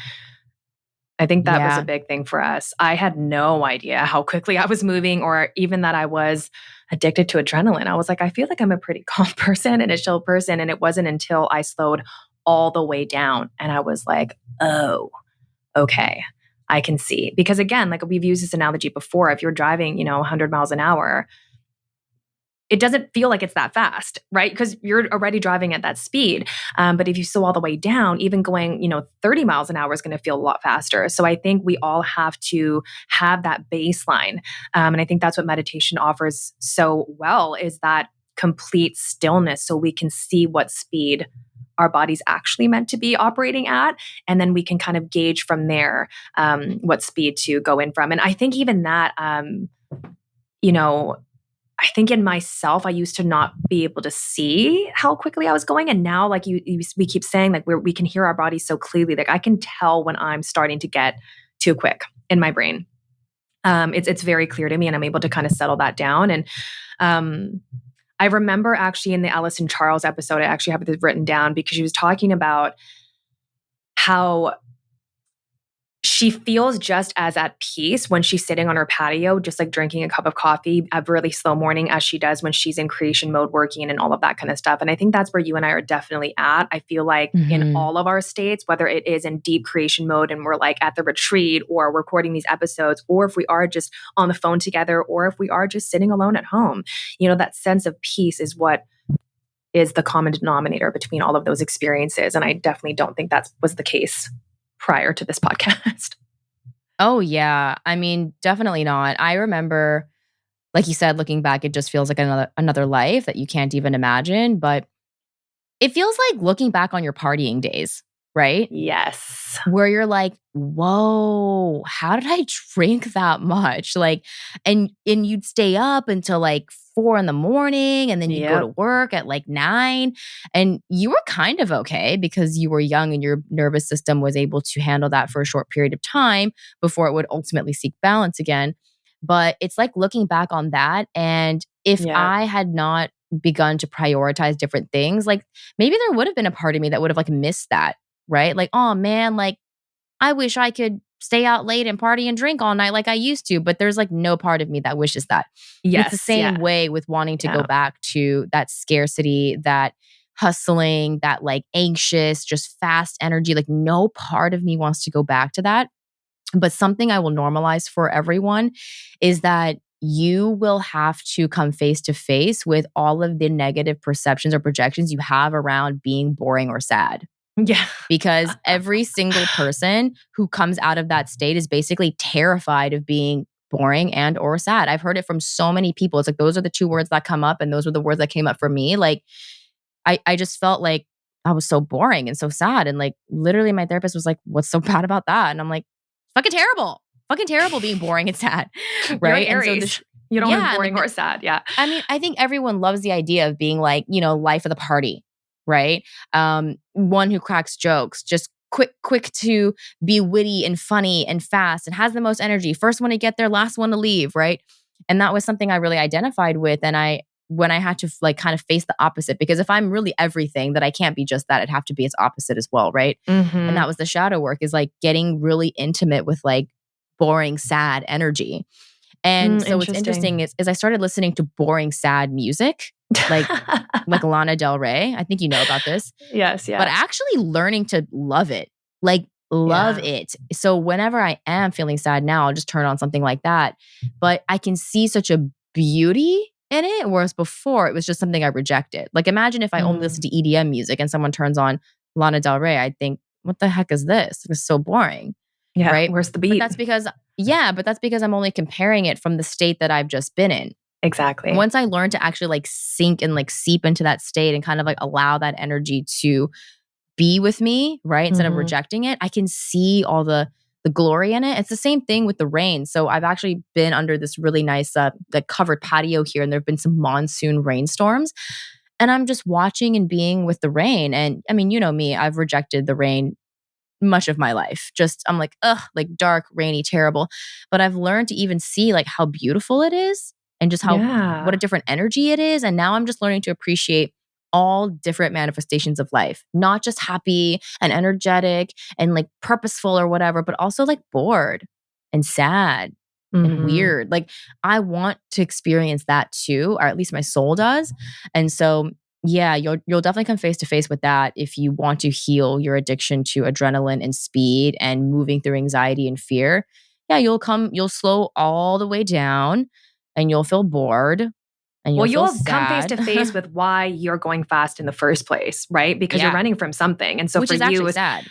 I think that was a big thing for us. I had no idea how quickly I was moving, or even that I was addicted to adrenaline. I was like, I feel like I'm a pretty calm person and a chill person. And it wasn't until I slowed all the way down and I was like, oh, okay, I can see. Because again, like we've used this analogy before, if you're driving, 100 miles an hour, it doesn't feel like it's that fast, right? Because you're already driving at that speed. But if you slow all the way down, even going, 30 miles an hour is going to feel a lot faster. So I think we all have to have that baseline. And I think that's what meditation offers so well, is that complete stillness so we can see what speed our body's actually meant to be operating at. And then we can kind of gauge from there what speed to go in from. And I think even that, I think in myself, I used to not be able to see how quickly I was going. And now, like we keep saying, like we can hear our bodies so clearly. Like I can tell when I'm starting to get too quick in my brain. It's very clear to me, and I'm able to kind of settle that down. And I remember actually in the Ellison Charles episode, I actually have this written down because she was talking about how she feels just as at peace when she's sitting on her patio, just like drinking a cup of coffee, a really slow morning, as she does when she's in creation mode, working and all of that kind of stuff. And I think that's where you and I are definitely at. I feel like in all of our states, whether it is in deep creation mode and we're like at the retreat or recording these episodes, or if we are just on the phone together, or if we are just sitting alone at home, that sense of peace is what is the common denominator between all of those experiences. And I definitely don't think that was the case prior to this podcast. Oh, yeah. I mean, definitely not. I remember, like you said, looking back, it just feels like another life that you can't even imagine. But it feels like looking back on your partying days, right? Yes. Where you're like, whoa, how did I drink that much? Like, and you'd stay up until like 4 a.m, and then you'd go to work at like 9, and you were kind of okay because you were young and your nervous system was able to handle that for a short period of time before it would ultimately seek balance again. But it's like looking back on that, and if I had not begun to prioritize different things, like maybe there would have been a part of me that would have like missed that, right? Like, oh man, like I wish I could stay out late and party and drink all night like I used to, but there's like no part of me that wishes that. Yes, it's the same way with wanting to go back to that scarcity, that hustling, that like anxious, just fast energy. Like no part of me wants to go back to that. But something I will normalize for everyone is that you will have to come face to face with all of the negative perceptions or projections you have around being boring or sad. Yeah. Because every single person who comes out of that state is basically terrified of being boring and or sad. I've heard it from so many people. It's like, those are the two words that come up, and those were the words that came up for me. Like, I just felt like I was so boring and so sad. And like, literally my therapist was like, what's so bad about that? And I'm like, fucking terrible being boring and sad. Right. You're Aries. And so you don't want boring or sad. Yeah. I mean, I think everyone loves the idea of being like, life of the party. Right. One who cracks jokes, just quick to be witty and funny and fast and has the most energy. First one to get there, last one to leave. Right. And that was something I really identified with. And when I had to like kind of face the opposite, because if I'm really everything, that I can't be just that, it'd have to be its opposite as well. Right. And that was the shadow work, is like getting really intimate with like boring, sad energy. And so what's interesting is I started listening to boring, sad music, like Lana Del Rey. I think you know about this. Yes, yeah. But actually learning to love it, like love it. So whenever I am feeling sad now, I'll just turn on something like that. But I can see such a beauty in it, whereas before it was just something I rejected. Like imagine if I only listened to EDM music and someone turns on Lana Del Rey, I'd think, what the heck is this? It's so boring. Yeah, right? Where's the beat? But that's because I'm only comparing it from the state that I've just been in. Exactly. Once I learned to actually like sink and like seep into that state and kind of like allow that energy to be with me, right? Instead of rejecting it, I can see all the the glory in it. It's the same thing with the rain. So I've actually been under this really nice like covered patio here, and there've been some monsoon rainstorms. And I'm just watching and being with the rain. And I mean, you know me, I've rejected the rain much of my life. Just I'm like, ugh, like dark, rainy, terrible. But I've learned to even see like how beautiful it is and just how what a different energy it is. And now I'm just learning to appreciate all different manifestations of life, not just happy and energetic and like purposeful or whatever, but also like bored and sad and weird. Like I want to experience that too, or at least my soul does. And so yeah, you'll definitely come face to face with that if you want to heal your addiction to adrenaline and speed and moving through anxiety and fear. Yeah, you'll slow all the way down and you'll feel bored and you'll Well, feel you'll come face sad. to face with why you're going fast in the first place, right? Because you're Yeah. running from something. And so Which for is you, actually sad.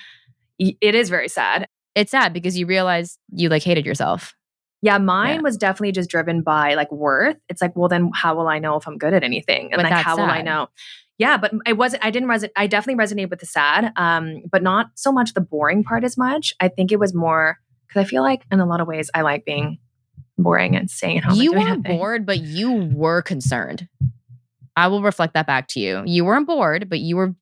it is very sad. It's sad because you realize you like hated yourself. Yeah, mine Yeah. was definitely just driven by like worth. It's like, well, then how will I know if I'm good at anything? And But like, that's how will I sad. know? Yeah, but I definitely resonated with the sad, but not so much the boring part as much. I think it was more because I feel like in a lot of ways I like being boring and staying at home. You and doing weren't nothing. bored, but you were concerned. I will reflect that back to you. You weren't bored, but you were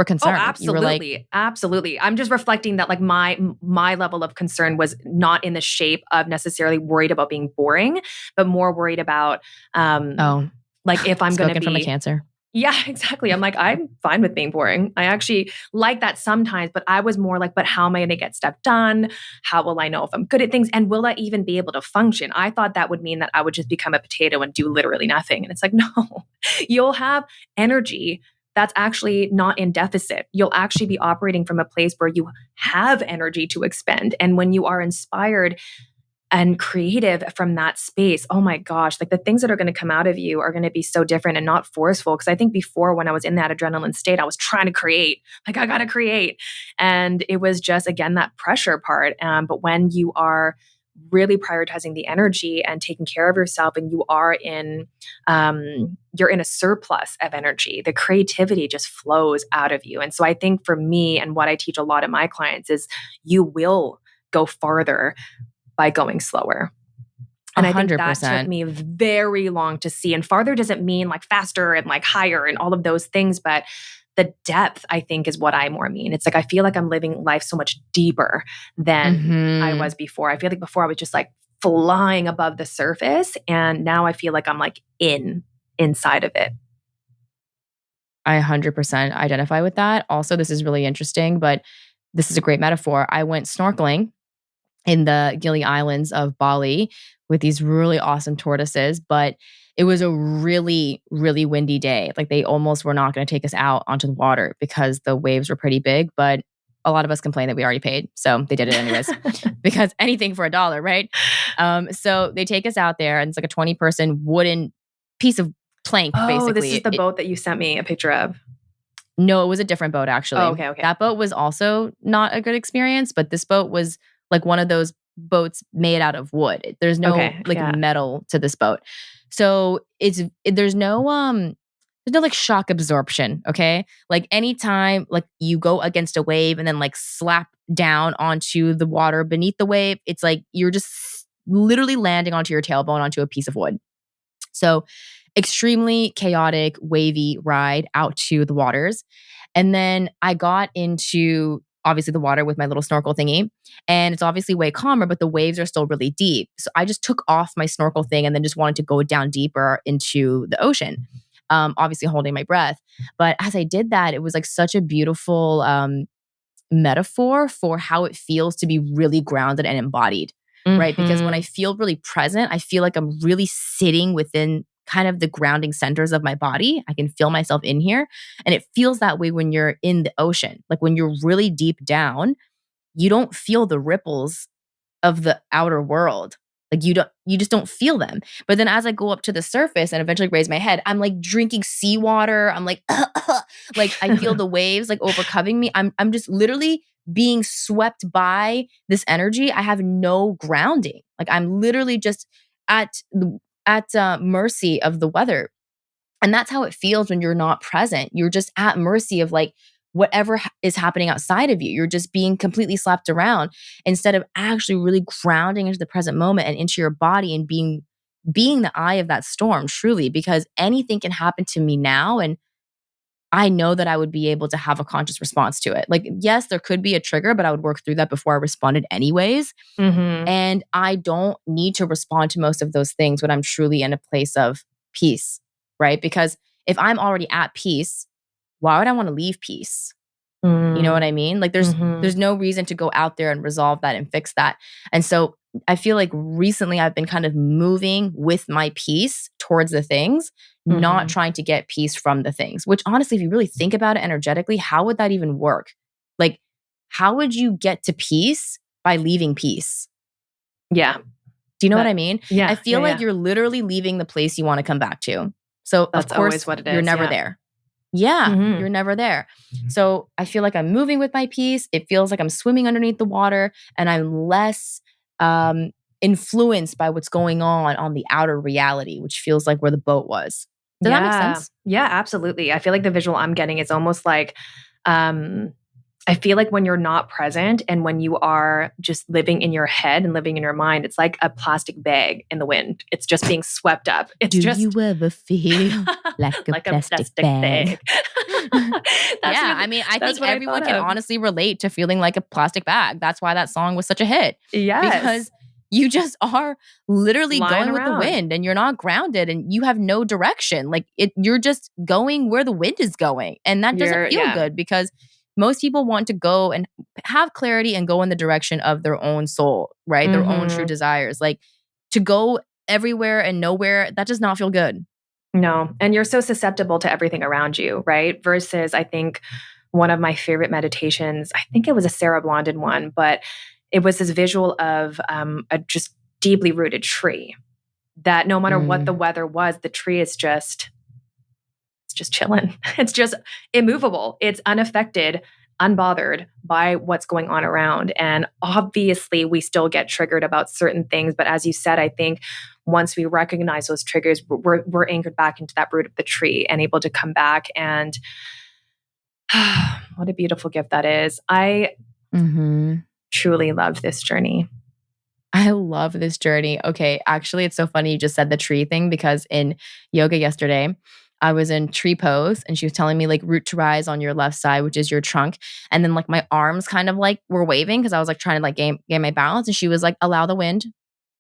concerned. Oh, You were like, absolutely. Absolutely. I'm just reflecting that like my level of concern was not in the shape of necessarily worried about being boring, but more worried about like if I'm going to spoken be from a Cancer. Yeah, exactly. I'm like, I'm fine with being boring. I actually like that sometimes, but I was more like, but how am I going to get stuff done? How will I know if I'm good at things? And will I even be able to function? I thought that would mean that I would just become a potato and do literally nothing. And it's like, no, you'll have energy that's actually not in deficit. You'll actually be operating from a place where you have energy to expend. And when you are inspired and creative from that space, oh my gosh, like the things that are going to come out of you are going to be so different and not forceful. Because I think before, when I was in that adrenaline state, I was trying to create, like I got to create. And it was just, again, that pressure part. But when you are really prioritizing the energy and taking care of yourself, and you're in a surplus of energy, the creativity just flows out of you. And so I think for me, and what I teach a lot of my clients is you will go farther by going slower. And 100%. I think that took me very long to see. And farther doesn't mean like faster and like higher and all of those things, but the depth, I think, is what I more mean. It's like I feel like I'm living life so much deeper than I was before. I feel like before I was just like flying above the surface, and now I feel like I'm like inside of it. I 100% identify with that. Also, this is really interesting, but this is a great metaphor. I went snorkeling in the Gili Islands of Bali with these really awesome tortoises, but it was a really, really windy day. Like they almost were not going to take us out onto the water because the waves were pretty big, but a lot of us complained that we already paid. So they did it anyways because anything for $1, right? So they take us out there and it's like a 20-person wooden piece of plank, basically. Oh, this is the boat that you sent me a picture of. No, it was a different boat, actually. Oh, okay. That boat was also not a good experience, but this boat was like one of those boats made out of wood. There's no metal to this boat. So there's no like shock absorption, okay? Like anytime like you go against a wave and then like slap down onto the water beneath the wave, it's like you're just literally landing onto your tailbone onto a piece of wood. So extremely chaotic, wavy ride out to the waters. And then I got into obviously the water with my little snorkel thingy, and it's obviously way calmer, but the waves are still really deep. So I just took off my snorkel thing and then just wanted to go down deeper into the ocean, obviously holding my breath. But as I did that, it was like such a beautiful metaphor for how it feels to be really grounded and embodied, right? Because when I feel really present, I feel like I'm really sitting within kind of the grounding centers of my body. I can feel myself in here. And it feels that way when you're in the ocean. Like when you're really deep down, you don't feel the ripples of the outer world. Like you just don't feel them. But then as I go up to the surface and eventually raise my head, I'm like drinking seawater. I'm like, like I feel the waves like overcoming me. I'm just literally being swept by this energy. I have no grounding. Like I'm literally just at mercy of the weather. And that's how it feels when you're not present. You're just at mercy of like whatever is happening outside of you. You're just being completely slapped around instead of actually really grounding into the present moment and into your body and being the eye of that storm, truly, because anything can happen to me now. And I know that I would be able to have a conscious response to it. Like, yes, there could be a trigger, but I would work through that before I responded anyways. And I don't need to respond to most of those things when I'm truly in a place of peace, right? Because if I'm already at peace, why would I want to leave peace? You know what I mean? Like there's no reason to go out there and resolve that and fix that. And so I feel like recently I've been kind of moving with my peace towards the things, not trying to get peace from the things, which honestly, if you really think about it energetically, how would that even work? Like, how would you get to peace by leaving peace? Yeah. Do you know what I mean? Yeah. I feel like you're literally leaving the place you want to come back to. So that's of course, always what it is. You're never there. Yeah, you're never there. So I feel like I'm moving with my peace. It feels like I'm swimming underneath the water and I'm less influenced by what's going on the outer reality, which feels like where the boat was. Does that make sense? Yeah, absolutely. I feel like the visual I'm getting is almost like, I feel like when you're not present and when you are just living in your head and living in your mind, it's like a plastic bag in the wind. It's just being swept up. It's Do just, you ever feel like a plastic bag? I mean, I think everyone can honestly relate to feeling like a plastic bag. That's why that song was such a hit. Yes. Because you just are literally Lying going with the wind and you're not grounded and you have no direction. Like you're just going where the wind is going. And that doesn't feel good because most people want to go and have clarity and go in the direction of their own soul, right? Their own true desires. Like to go everywhere and nowhere, that does not feel good. No. And you're so susceptible to everything around you, right? Versus, I think one of my favorite meditations, I think it was a Sarah Blondin one, but it was this visual of a just deeply rooted tree that no matter what the weather was, the tree is just chilling. It's just immovable. It's unaffected, unbothered by what's going on around. And obviously we still get triggered about certain things. But as you said, I think once we recognize those triggers, we're anchored back into that root of the tree and able to come back. And what a beautiful gift that is. I truly love this journey. I love this journey. Okay, actually, it's so funny you just said the tree thing because in yoga yesterday, I was in tree pose and she was telling me like root to rise on your left side, which is your trunk. And then like my arms kind of like were waving because I was like trying to like gain my balance. And she was like, allow the wind.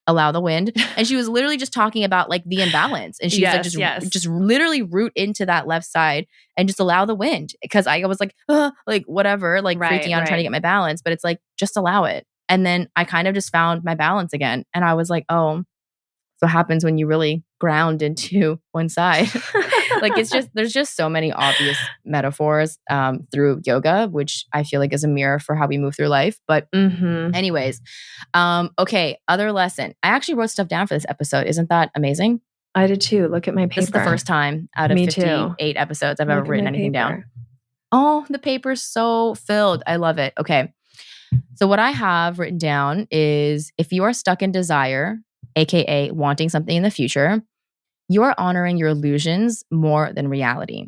And she was literally just talking about like the imbalance. And she's like, just literally root into that left side and just allow the wind. Because I was like, like whatever, like freaking out, trying to get my balance. But it's like, just allow it. And then I kind of just found my balance again. And I was like, oh, so what happens when you really ground into one side? Like there's just so many obvious metaphors through yoga, which I feel like is a mirror for how we move through life. But anyways, okay, other lesson. I actually wrote stuff down for this episode. Isn't that amazing? I did too. Look at my paper. This is the first time out of 58 episodes I've ever written anything down. Oh, the paper's so filled. I love it. Okay. So what I have written down is if you are stuck in desire, AKA wanting something in the future, you are honoring your illusions more than reality.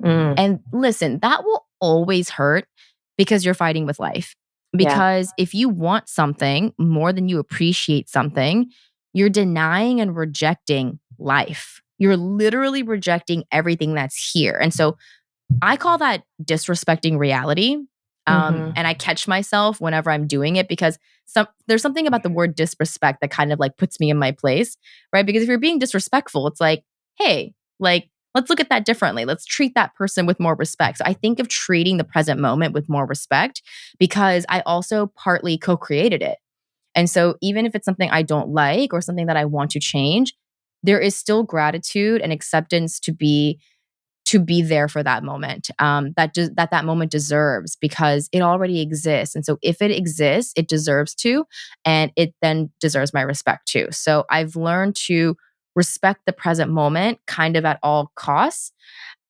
And listen, that will always hurt because you're fighting with life. Because if you want something more than you appreciate something, you're denying and rejecting life. You're literally rejecting everything that's here. And so I call that disrespecting reality. And I catch myself whenever I'm doing it because there's something about the word disrespect that kind of like puts me in my place, right? Because if you're being disrespectful, it's like, hey, like, let's look at that differently. Let's treat that person with more respect. So I think of treating the present moment with more respect because I also partly co-created it. And so even if it's something I don't like or something that I want to change, there is still gratitude and acceptance to be there for that moment, that moment deserves because it already exists. And so if it exists, it deserves to, and it then deserves my respect too. So I've learned to respect the present moment kind of at all costs.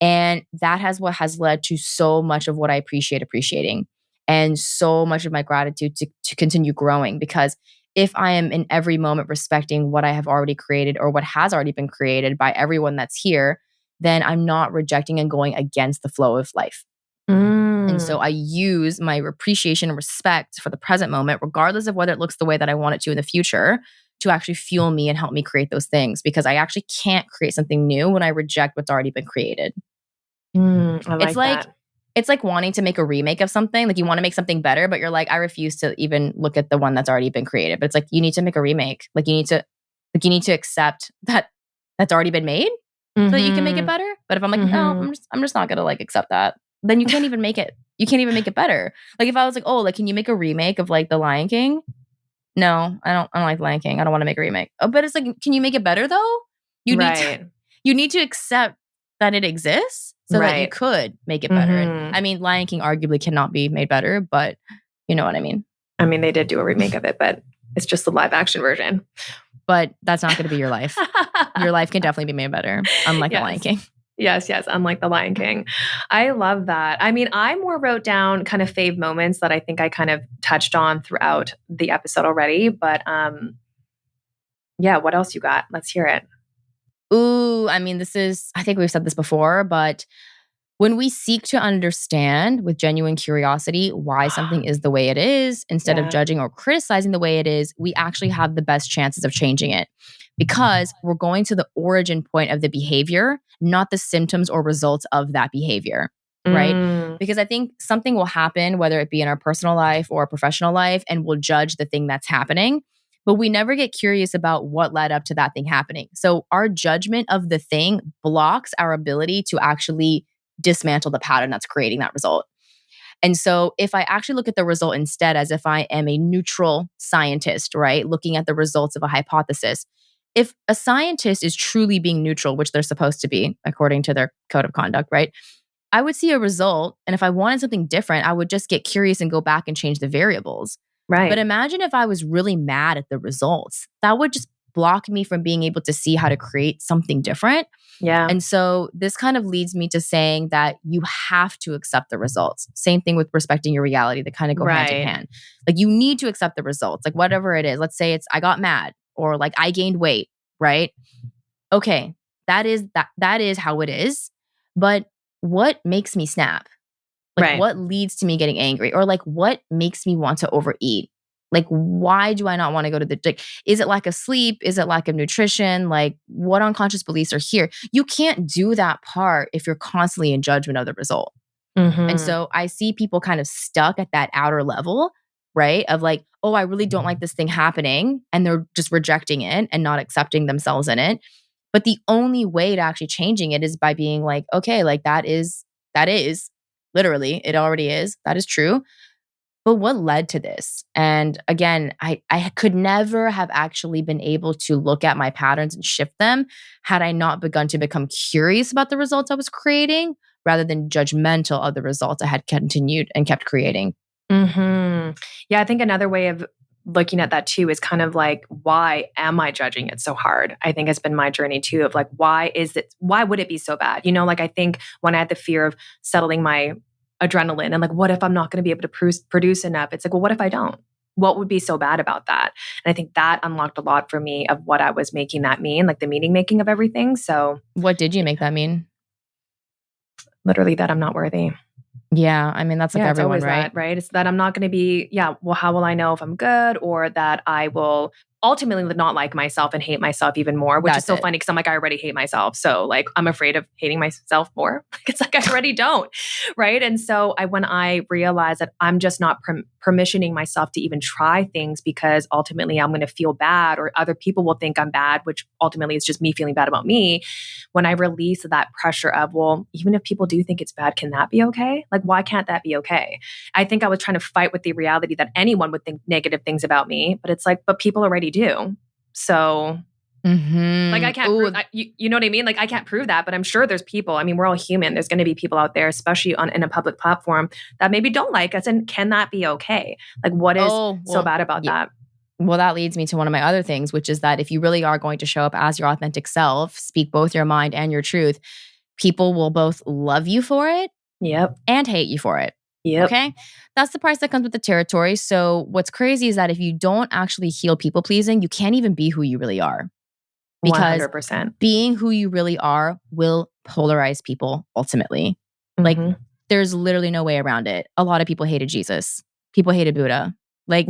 And that what has led to so much of what I appreciate appreciating and so much of my gratitude to continue growing. Because if I am in every moment respecting what I have already created or what has already been created by everyone that's here, then I'm not rejecting and going against the flow of life. And And so I use my appreciation and respect for the present moment, regardless of whether it looks the way that I want it to in the future, to actually fuel me and help me create those things, because I actually can't create something new when I reject what's already been created. I like that. It's like wanting to make a remake of something. Like you want to make something better, but you're like, I refuse to even look at the one that's already been created. But it's like, you need to make a remake. Like you need to accept that that's already been made so that you can make it better. But if I'm like, no, I'm just not gonna like accept that, then you can't even make it. You can't even make it better. Like if I was like, oh, like, can you make a remake of like The Lion King? No, I don't like Lion King. I don't want to make a remake. Oh, but it's like, can you make it better though? You need to accept that it exists so that you could make it better. And I mean, Lion King arguably cannot be made better, but you know what I mean. I mean, they did do a remake of it, but it's just the live action version. But that's not going to be your life. Your life can definitely be made better, unlike The Lion King. Yes, unlike The Lion King. I love that. I mean, I more wrote down kind of fave moments that I think I kind of touched on throughout the episode already. But yeah, what else you got? Let's hear it. Ooh, I mean, I think we've said this before, but when we seek to understand with genuine curiosity why something is the way it is, instead of judging or criticizing the way it is, we actually have the best chances of changing it, because we're going to the origin point of the behavior, not the symptoms or results of that behavior, right? Because I think something will happen, whether it be in our personal life or professional life, and we'll judge the thing that's happening, but we never get curious about what led up to that thing happening. So our judgment of the thing blocks our ability to actually dismantle the pattern that's creating that result. And so if I actually look at the result instead as if I am a neutral scientist, right, looking at the results of a hypothesis, if a scientist is truly being neutral, which they're supposed to be according to their code of conduct, right, I would see a result, and if I wanted something different, I would just get curious and go back and change the variables. Right. But imagine if I was really mad at the results. That would just block me from being able to see how to create something different. Yeah. And so this kind of leads me to saying that you have to accept the results. Same thing with respecting your reality. They kind of go hand in hand. Like you need to accept the results, like whatever it is. Let's say it's I got mad, or like I gained weight, right? Okay, that is how it is. But what makes me snap? Like what leads to me getting angry, or like what makes me want to overeat? Like, why do I not want to go to like, is it lack of sleep? Is it lack of nutrition? Like, what unconscious beliefs are here? You can't do that part if you're constantly in judgment of the result. And so I see people kind of stuck at that outer level, right? Of like, oh, I really don't like this thing happening. And they're just rejecting it and not accepting themselves in it. But the only way to actually changing it is by being like, okay, like that is literally, it already is. That is true. But what led to this? And again, I could never have actually been able to look at my patterns and shift them had I not begun to become curious about the results I was creating, rather than judgmental of the results I had continued and kept creating. Yeah, I think another way of looking at that too is kind of like, why am I judging it so hard? I think it's been my journey too of like, why would it be so bad? You know, like I think when I had the fear of settling my adrenaline and like, what if I'm not going to be able to produce enough? It's like, well, what if I don't? What would be so bad about that? And I think that unlocked a lot for me of what I was making that mean, like the meaning making of everything. So what did you make that mean? Literally that I'm not worthy. Yeah, I mean, that's like everyone, it's always right? That, right? It's that I'm not going to be, well, how will I know if I'm good? Or that I will ultimately not like myself and hate myself even more, which is so funny because I'm like, I already hate myself. So like, I'm afraid of hating myself more. It's like, I already don't. Right. And so when I realized that I'm just not permissioning myself to even try things because ultimately I'm going to feel bad or other people will think I'm bad, which ultimately is just me feeling bad about me. When I release that pressure of, well, even if people do think it's bad, can that be okay? Like, why can't that be okay? I think I was trying to fight with the reality that anyone would think negative things about me, but it's like, but people already do. So like I can't prove, you know what I mean? Like I can't prove that, but I'm sure there's people, I mean, we're all human. There's going to be people out there, especially in a public platform that maybe don't like us. And can that be okay? Like what is so bad about that? Well, that leads me to one of my other things, which is that if you really are going to show up as your authentic self, speak both your mind and your truth, people will both love you for it and hate you for it. Okay. That's the price that comes with the territory. So what's crazy is that if you don't actually heal people pleasing, you can't even be who you really are. Because 100%. being who you really are will polarize people ultimately. Like there's literally no way around it. A lot of people hated Jesus. People hated Buddha. Like,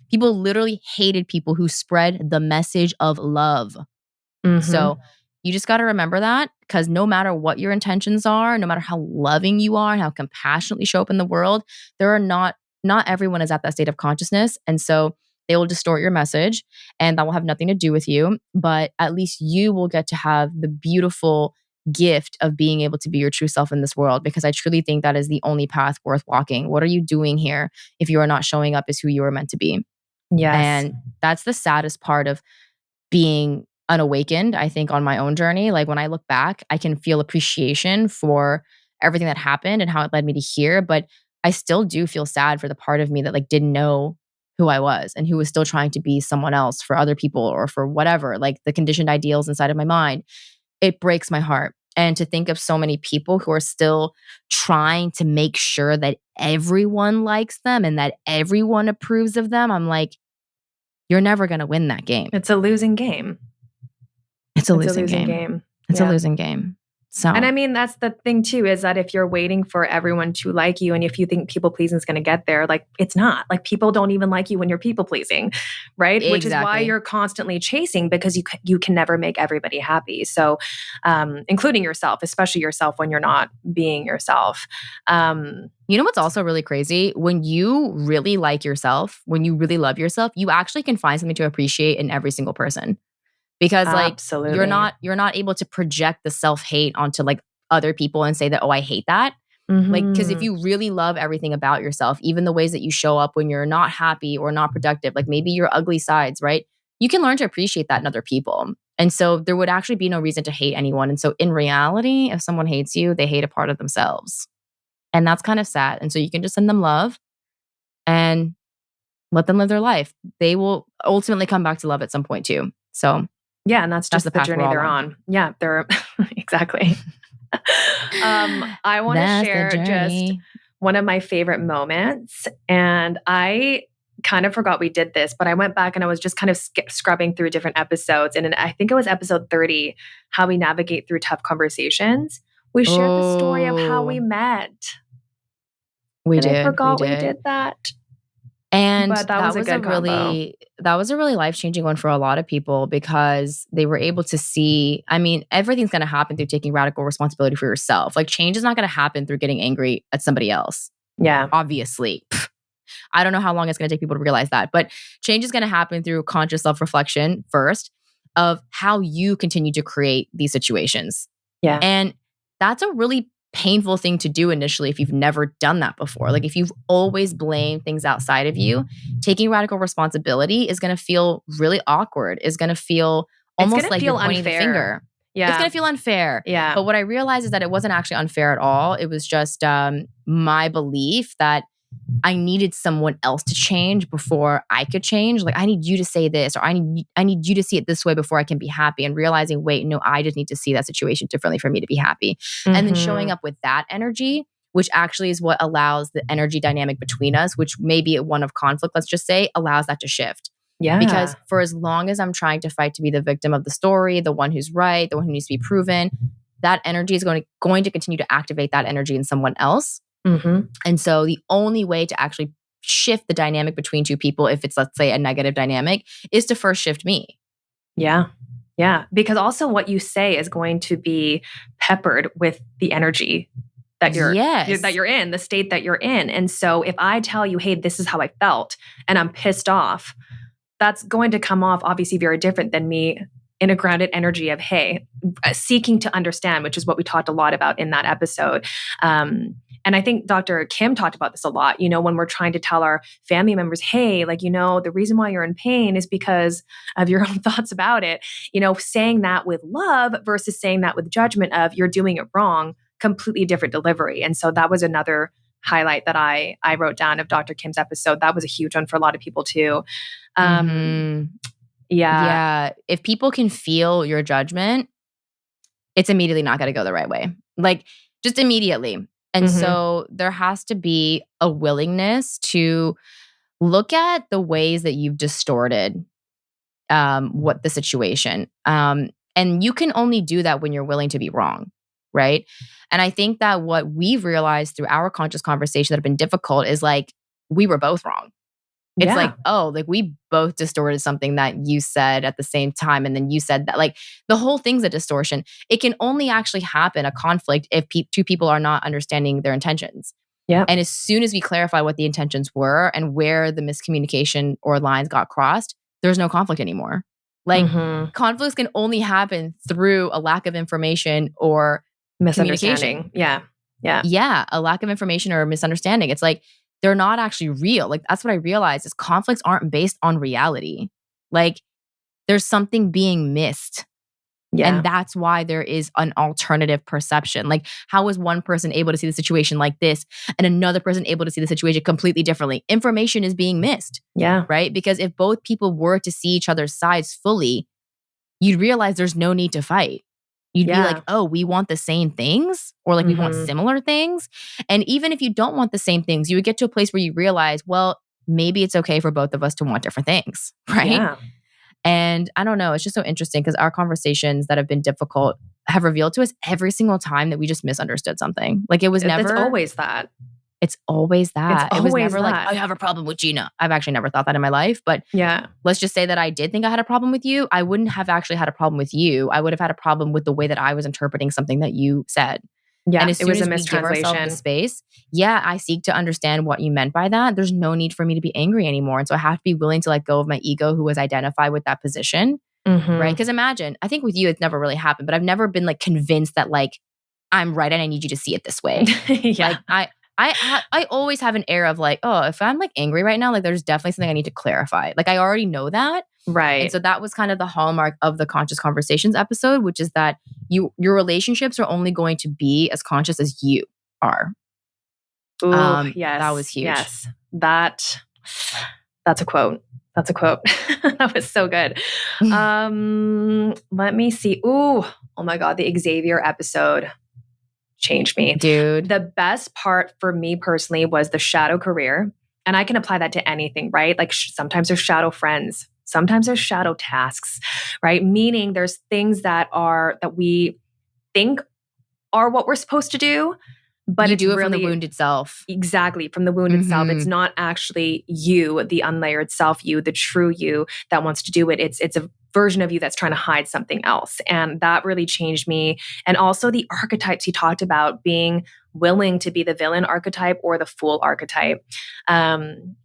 people literally hated people who spread the message of love. So you just got to remember that, because no matter what your intentions are, no matter how loving you are and how compassionately show up in the world, there are not everyone is at that state of consciousness. And so they will distort your message, and that will have nothing to do with you. But at least you will get to have the beautiful gift of being able to be your true self in this world, because I truly think that is the only path worth walking. What are you doing here if you are not showing up as who you are meant to be? Yes. And that's the saddest part of being unawakened, I think, on my own journey. Like, when I look back, I can feel appreciation for everything that happened and how it led me to here. But I still do feel sad for the part of me that like didn't know who I was and who was still trying to be someone else for other people or for whatever, like the conditioned ideals inside of my mind. It breaks my heart. And to think of so many people who are still trying to make sure that everyone likes them and that everyone approves of them, I'm like, you're never going to win that game. It's a losing game. It's a losing game. It's a losing game. So, and I mean, that's the thing too, is that if you're waiting for everyone to like you, and if you think people pleasing is going to get there, like, it's not. Like, people don't even like you when you're people pleasing, right? Exactly. Which is why you're constantly chasing, because you can never make everybody happy. So, including yourself, especially yourself when you're not being yourself. You know what's also really crazy? When you really like yourself, when you really love yourself, you actually can find something to appreciate in every single person. Because like, absolutely, you're not able to project the self-hate onto like other people and say that, oh, I hate that. Like, because if you really love everything about yourself, even the ways that you show up when you're not happy or not productive, like maybe your ugly sides, right? You can learn to appreciate that in other people. And so there would actually be no reason to hate anyone. And so in reality, if someone hates you, they hate a part of themselves. And that's kind of sad. And so you can just send them love and let them live their life. They will ultimately come back to love at some point too. So yeah, and that's just the journey they're on. Yeah, they're exactly. I want to share just one of my favorite moments, and I kind of forgot we did this, but I went back and I was just kind of scrubbing through different episodes, and I think it was episode 30, how we navigate through tough conversations. We shared the story of how we met. I forgot we did that. And but that was a good combo. That was a really life-changing one for a lot of people, because they were able to see, I mean, everything's going to happen through taking radical responsibility for yourself. Like, change is not going to happen through getting angry at somebody else. Yeah. Obviously. I don't know how long it's going to take people to realize that, but change is going to happen through conscious self-reflection first of how you continue to create these situations. Yeah. And that's a really painful thing to do initially if you've never done that before. Like, if you've always blamed things outside of you, taking radical responsibility is going to feel really awkward. Is going to feel almost like you're pointing the finger. Yeah. It's going to feel unfair. Yeah. But what I realized is that it wasn't actually unfair at all. It was just my belief that I needed someone else to change before I could change. Like, I need you to say this, or I need you to see it this way before I can be happy. And realizing, wait, no, I just need to see that situation differently for me to be happy. And then showing up with that energy, which actually is what allows the energy dynamic between us, which may be one of conflict, let's just say, allows that to shift. Yeah. Because for as long as I'm trying to fight to be the victim of the story, the one who's right, the one who needs to be proven, that energy is going to continue to activate that energy in someone else. And so the only way to actually shift the dynamic between two people, if it's, let's say, a negative dynamic, is to first shift me. Yeah. Yeah. Because also what you say is going to be peppered with the energy that you're in, the state that you're in. And so if I tell you, hey, this is how I felt, and I'm pissed off, that's going to come off obviously very different than me in a grounded energy of, hey, seeking to understand, which is what we talked a lot about in that episode. And I think Dr. Kim talked about this a lot, when we're trying to tell our family members, hey, like, the reason why you're in pain is because of your own thoughts about it, saying that with love versus saying that with judgment of you're doing it wrong, completely different delivery. And so that was another highlight that I wrote down of Dr. Kim's episode. That was a huge one for a lot of people too. Yeah. If people can feel your judgment, it's immediately not going to go the right way. Like, just immediately. And so there has to be a willingness to look at the ways that you've distorted what the situation. And you can only do that when you're willing to be wrong. right? And I think that what we've realized through our conscious conversation that have been difficult is like, we were both wrong. It's like, oh, like we both distorted something that you said at the same time. And then you said that, like, the whole thing's a distortion. It can only actually happen, a conflict, if two people are not understanding their intentions. Yeah. And as soon as we clarify what the intentions were and where the miscommunication or lines got crossed, there's no conflict anymore. Like, conflicts can only happen through a lack of information or misunderstanding. Yeah. Yeah. A lack of information or a misunderstanding. It's like, they're not actually real. Like, that's what I realized is conflicts aren't based on reality. Like, there's something being missed. Yeah. And that's why there is an alternative perception. Like, how is one person able to see the situation like this and another person able to see the situation completely differently? Information is being missed. Yeah. Right? Because if both people were to see each other's sides fully, you'd realize there's no need to fight. You'd be like, oh, we want the same things, or like we want similar things. And even if you don't want the same things, you would get to a place where you realize, well, maybe it's okay for both of us to want different things. Right. Yeah. And I don't know, it's just so interesting because our conversations that have been difficult have revealed to us every single time that we just misunderstood something. Like, it was never. It's always that. It's always that. It's it was always never like, that. I have a problem with Gina. I've actually never thought that in my life. But yeah, let's just say that I did think I had a problem with you. I wouldn't have actually had a problem with you. I would have had a problem with the way that I was interpreting something that you said. Yeah, and as it soon was as a we give ourselves mistranslation. the space, I seek to understand what you meant by that. There's no need for me to be angry anymore. And so I have to be willing to let go of my ego, who was identified with that position. Right? Because imagine, I think with you, it's never really happened, but I've never been like convinced that like I'm right and I need you to see it this way. Yeah. Like I always have an air of like, oh, if I'm like angry right now, like there's definitely something I need to clarify. Like I already know that. Right. And so that was kind of the hallmark of the Conscious Conversations episode, which is that your relationships are only going to be as conscious as you are. Ooh, yes. That was huge. Yes. That's a quote. That's a quote. That was so good. Let me see. Ooh, oh my God. The Xavier episode changed me. Dude. The best part for me personally was the shadow career. And I can apply that to anything, right? Like sometimes there's shadow friends. Sometimes there's shadow tasks, right? Meaning there's things that we think are what we're supposed to do, but you it's do it really, from the wound itself. Exactly. From the wound itself. It's not actually you, the unlayered self you, the true you that wants to do it. It's a version of you that's trying to hide something else. And that really changed me. And also the archetypes he talked about, being willing to be the villain archetype or the fool archetype.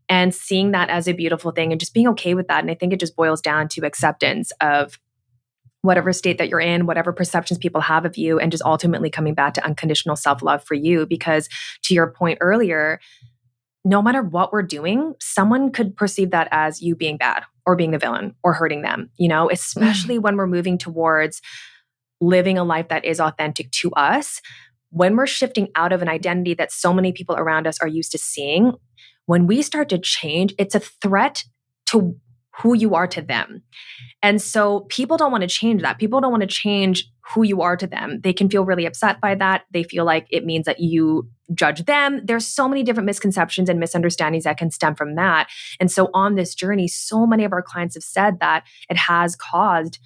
And seeing that as a beautiful thing and just being okay with that. And I think it just boils down to acceptance of whatever state that you're in, whatever perceptions people have of you, and just ultimately coming back to unconditional self-love for you. Because to your point earlier, no matter what we're doing, someone could perceive that as you being bad or being the villain or hurting them, especially when we're moving towards living a life that is authentic to us. When we're shifting out of an identity that so many people around us are used to seeing, when we start to change, it's a threat to who you are to them. And so people don't want to change that. People don't want to change who you are to them. They can feel really upset by that. They feel like it means that you judge them. There's so many different misconceptions and misunderstandings that can stem from that. And so on this journey, so many of our clients have said that it has caused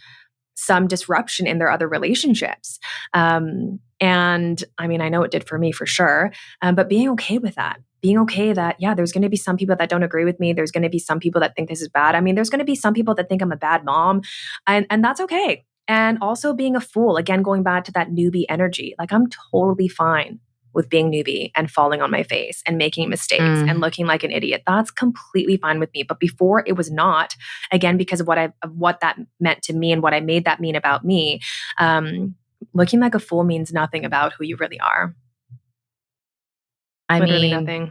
some disruption in their other relationships. And I mean, I know it did for me for sure, but being okay with that. Being okay that, there's going to be some people that don't agree with me. There's going to be some people that think this is bad. I mean, there's going to be some people that think I'm a bad mom, and that's okay. And also being a fool, again, going back to that newbie energy. Like I'm totally fine with being newbie and falling on my face and making mistakes and looking like an idiot. That's completely fine with me. But before it was not, again, because of what that meant to me and what I made that mean about me. Looking like a fool means nothing about who you really are. Literally nothing.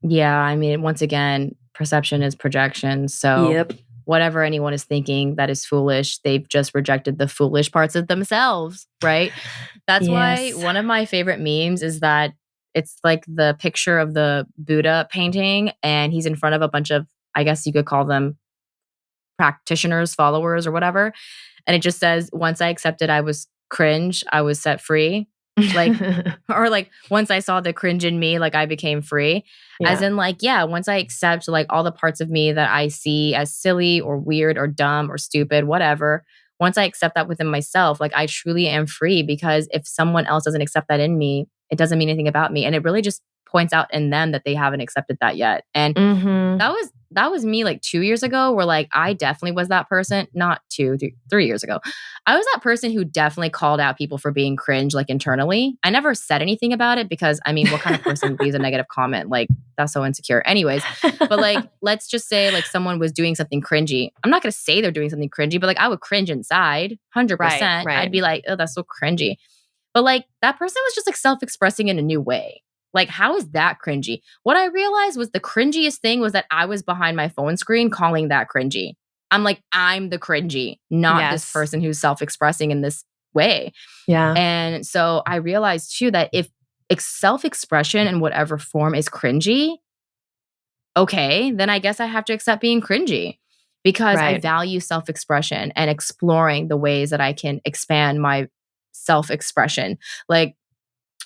Yeah, I mean, once again, perception is projection. So whatever anyone is thinking that is foolish, they've just rejected the foolish parts of themselves, right? That's why one of my favorite memes is that it's like the picture of the Buddha painting, and he's in front of a bunch of, I guess you could call them practitioners, followers, or whatever. And it just says, once I accepted I was cringe, I was set free. Like, or like once I saw the cringe in me, like I became free. As in like, once I accept like all the parts of me that I see as silly or weird or dumb or stupid, whatever, once I accept that within myself, like I truly am free, because if someone else doesn't accept that in me, it doesn't mean anything about me. And it really just points out in them that they haven't accepted that yet. And that was me like 2 years ago, where like I definitely was that person, not 3 years ago. I was that person who definitely called out people for being cringe, like internally. I never said anything about it because I mean, what kind of person leaves a negative comment? Like that's so insecure. Anyways, but like, let's just say like someone was doing something cringy. I'm not going to say they're doing something cringy, but like I would cringe inside 100%. Right. I'd be like, oh, that's so cringy. But like that person was just like self-expressing in a new way. Like, how is that cringy? What I realized was the cringiest thing was that I was behind my phone screen calling that cringy. I'm like, I'm the cringy, not this person who's self-expressing in this way. Yeah. And so I realized too that if self-expression in whatever form is cringy, okay, then I guess I have to accept being cringy, because I value self-expression and exploring the ways that I can expand my self-expression. Like,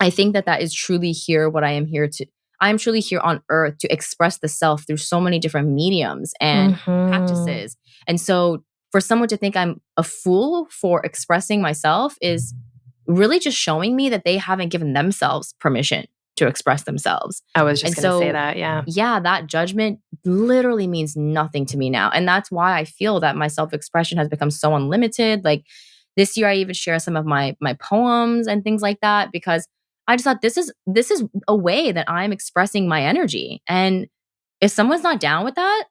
I think that is truly here what I am here to. I am truly here on earth to express the self through so many different mediums and practices. And so for someone to think I'm a fool for expressing myself is really just showing me that they haven't given themselves permission to express themselves. I was just going to say that. Yeah. Yeah. That judgment literally means nothing to me now. And that's why I feel that my self-expression has become so unlimited. Like this year, I even share some of my poems and things like that, because I just thought this is a way that I'm expressing my energy. And if someone's not down with that,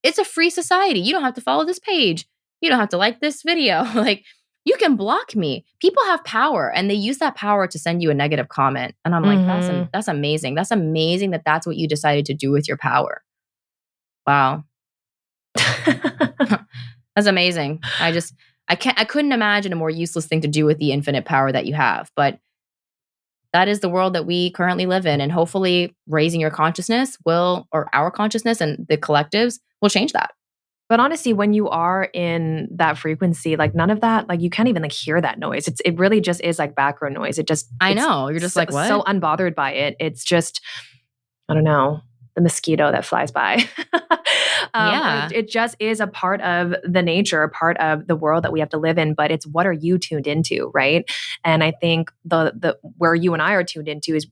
it's a free society. You don't have to follow this page. You don't have to like this video. Like you can block me. People have power and they use that power to send you a negative comment. And I'm like, that's amazing. That's amazing that that's what you decided to do with your power. Wow. That's amazing. I couldn't imagine a more useless thing to do with the infinite power that you have. But that is the world that we currently live in. And hopefully raising your consciousness or our consciousness and the collectives will change that. But honestly, when you are in that frequency, like none of that, like you can't even like hear that noise. It really just is like background noise. I know. You're just like, what? So unbothered by it. It's just, I don't know, the mosquito that flies by. Yeah. It just is a part of the nature, a part of the world that we have to live in, but it's what are you tuned into, right? And I think the where you and I are tuned into is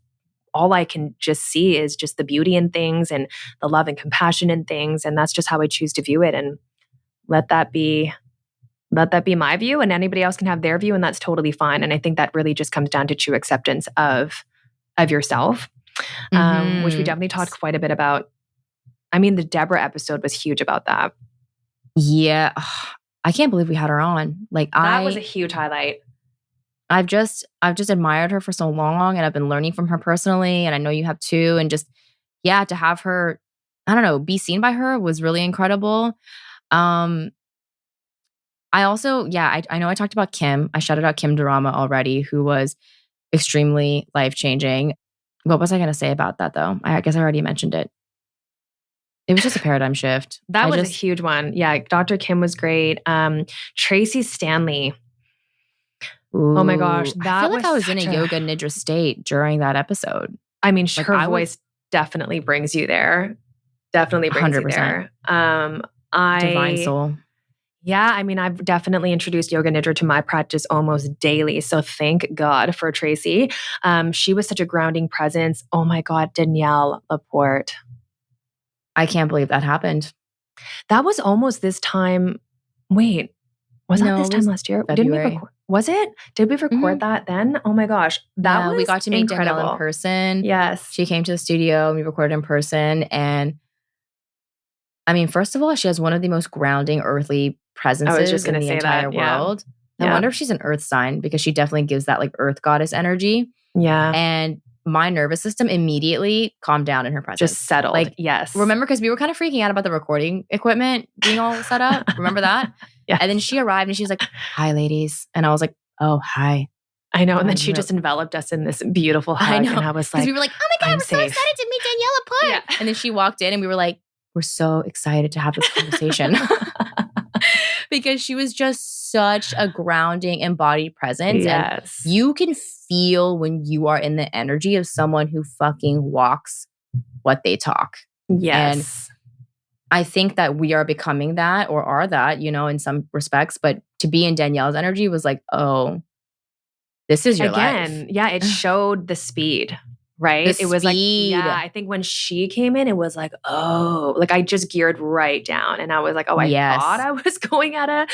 all I can just see is just the beauty in things and the love and compassion in things. And that's just how I choose to view it. And let that be my view, and anybody else can have their view, and that's totally fine. And I think that really just comes down to true acceptance of yourself, which we definitely talked quite a bit about. I mean, the Deborah episode was huge about that. Yeah. I can't believe we had her on. Like that was a huge highlight. I've just admired her for so long, and I've been learning from her personally, and I know you have too. And just, yeah, to have her, I don't know, be seen by her was really incredible. I also, I know I talked about Kim. I shouted out Kim Durama already, who was extremely life-changing. What was I going to say about that though? I guess I already mentioned it. It was just a paradigm shift. That was a huge one. Yeah, Dr. Kim was great. Tracy Stanley. Ooh, oh my gosh. I feel like I was in a yoga nidra state during that episode. I mean, like her voice definitely brings you there. Definitely brings 100%. You there. Divine soul. Yeah, I mean, I've definitely introduced yoga nidra to my practice almost daily. So thank God for Tracy. She was such a grounding presence. Oh my God, Danielle Laporte. I can't believe that happened. That was almost this time. Wait, was that this time last year? February. Didn't we was it? Did we record that then? Oh my gosh. That was we got to meet incredible. Danielle in person. Yes. She came to the studio and we recorded in person. And I mean, first of all, she has one of the most grounding earthly presences in the entire world. Yeah. I wonder if she's an earth sign, because she definitely gives that like earth goddess energy. Yeah. And my nervous system immediately calmed down in her presence. Just settled. Like, yes. Remember, because we were kind of freaking out about the recording equipment being all set up. Remember that? Yeah. And then she arrived and she's like, "Hi, ladies." And I was like, "Oh, hi." I know. And then she just enveloped us in this beautiful hug. I know. And I was like, we were like, "Oh my God, we're so excited to meet Danielle Laporte." Yeah. And then she walked in and we were like, "We're so excited to have this conversation." Because she was just such a grounding, embodied presence. Yes. And you can feel when you are in the energy of someone who fucking walks what they talk. Yes. I think that we are becoming that or are that, in some respects. But to be in Danielle's energy was like, oh, this is your life. Again, yeah, it showed the speed, right? The It was like, speed. yeah, I think when she came in, it was like, oh, like I just geared right down, and I was like, oh, I Yes. thought I was going at a,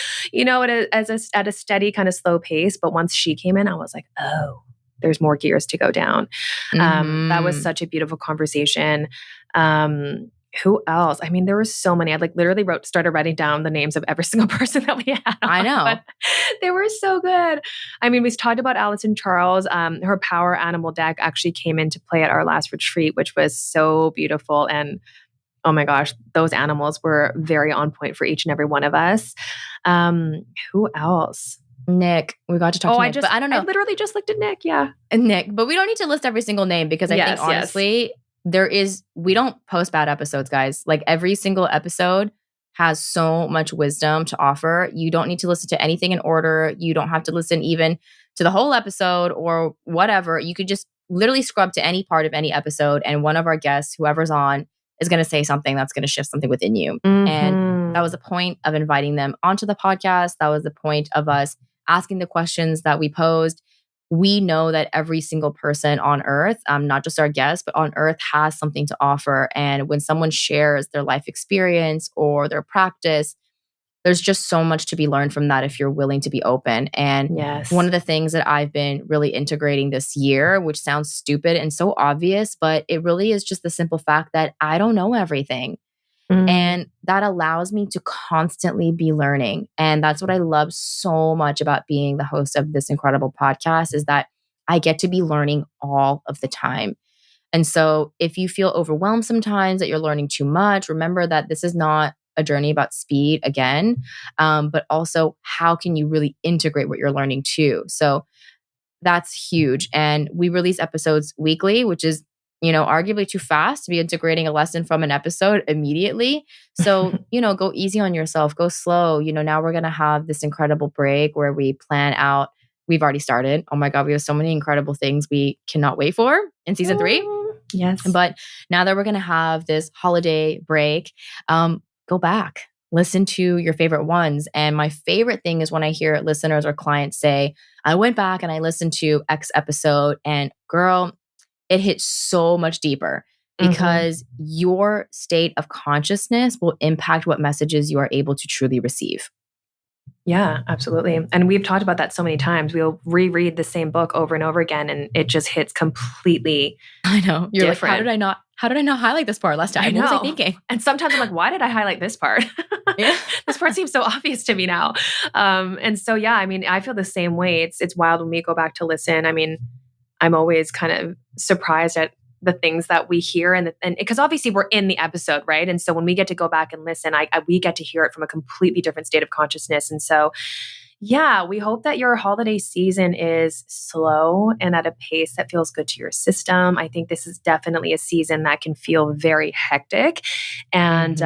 at a steady kind of slow pace, but once she came in, I was like, oh, there's more gears to go down. That was Mhm. such a beautiful conversation. Who else? I mean, there were so many. I like literally started writing down the names of every single person that we had on, I know. but they were so good. I mean, we talked about Allison Charles. Her power animal deck actually came into play at our last retreat, which was so beautiful. And oh my gosh, those animals were very on point for each and every one of us. Who else? Nick. We got to talk to Nick, but I don't know. I literally just looked at Nick. Yeah. Nick, but we don't need to list every single name because I think honestly, we don't post bad episodes, guys. Like every single episode has so much wisdom to offer. You don't need to listen to anything in order. You don't have to listen even to the whole episode or whatever. You could just literally scrub to any part of any episode, and one of our guests, whoever's on, is going to say something that's going to shift something within you. And that was the point of inviting them onto the podcast. That was the point of us asking the questions that we posed. We know that every single person on earth, not just our guests, but on earth has something to offer. And when someone shares their life experience or their practice, there's just so much to be learned from that if you're willing to be open. And one of the things that I've been really integrating this year, which sounds stupid and so obvious, but it really is just the simple fact that I don't know everything. And that allows me to constantly be learning. And that's what I love so much about being the host of this incredible podcast, is that I get to be learning all of the time. And so if you feel overwhelmed sometimes that you're learning too much, remember that this is not a journey about speed again, but also how can you really integrate what you're learning too. So that's huge. And we release episodes weekly, which is arguably too fast to be integrating a lesson from an episode immediately. So, go easy on yourself, go slow. Now we're going to have this incredible break where we plan out. We've already started. Oh my God, we have so many incredible things we cannot wait for in season 3. Yes. But now that we're going to have this holiday break, go back, listen to your favorite ones. And my favorite thing is when I hear listeners or clients say, I went back and I listened to X episode, and girl, it hits so much deeper because your state of consciousness will impact what messages you are able to truly receive. Yeah, absolutely. And we've talked about that so many times. We'll reread the same book over and over again, and it just hits completely. I know. You're different. Like, how did I not highlight this part last time? I know. What was I thinking? And sometimes I'm like, why did I highlight this part? Yeah. This part seems so obvious to me now. And so, yeah, I mean, I feel the same way. It's wild when we go back to listen. I mean, I'm always kind of surprised at the things that we hear, and because obviously we're in the episode, right? And so when we get to go back and listen, we get to hear it from a completely different state of consciousness. And so, yeah, we hope that your holiday season is slow and at a pace that feels good to your system. I think this is definitely a season that can feel very hectic. And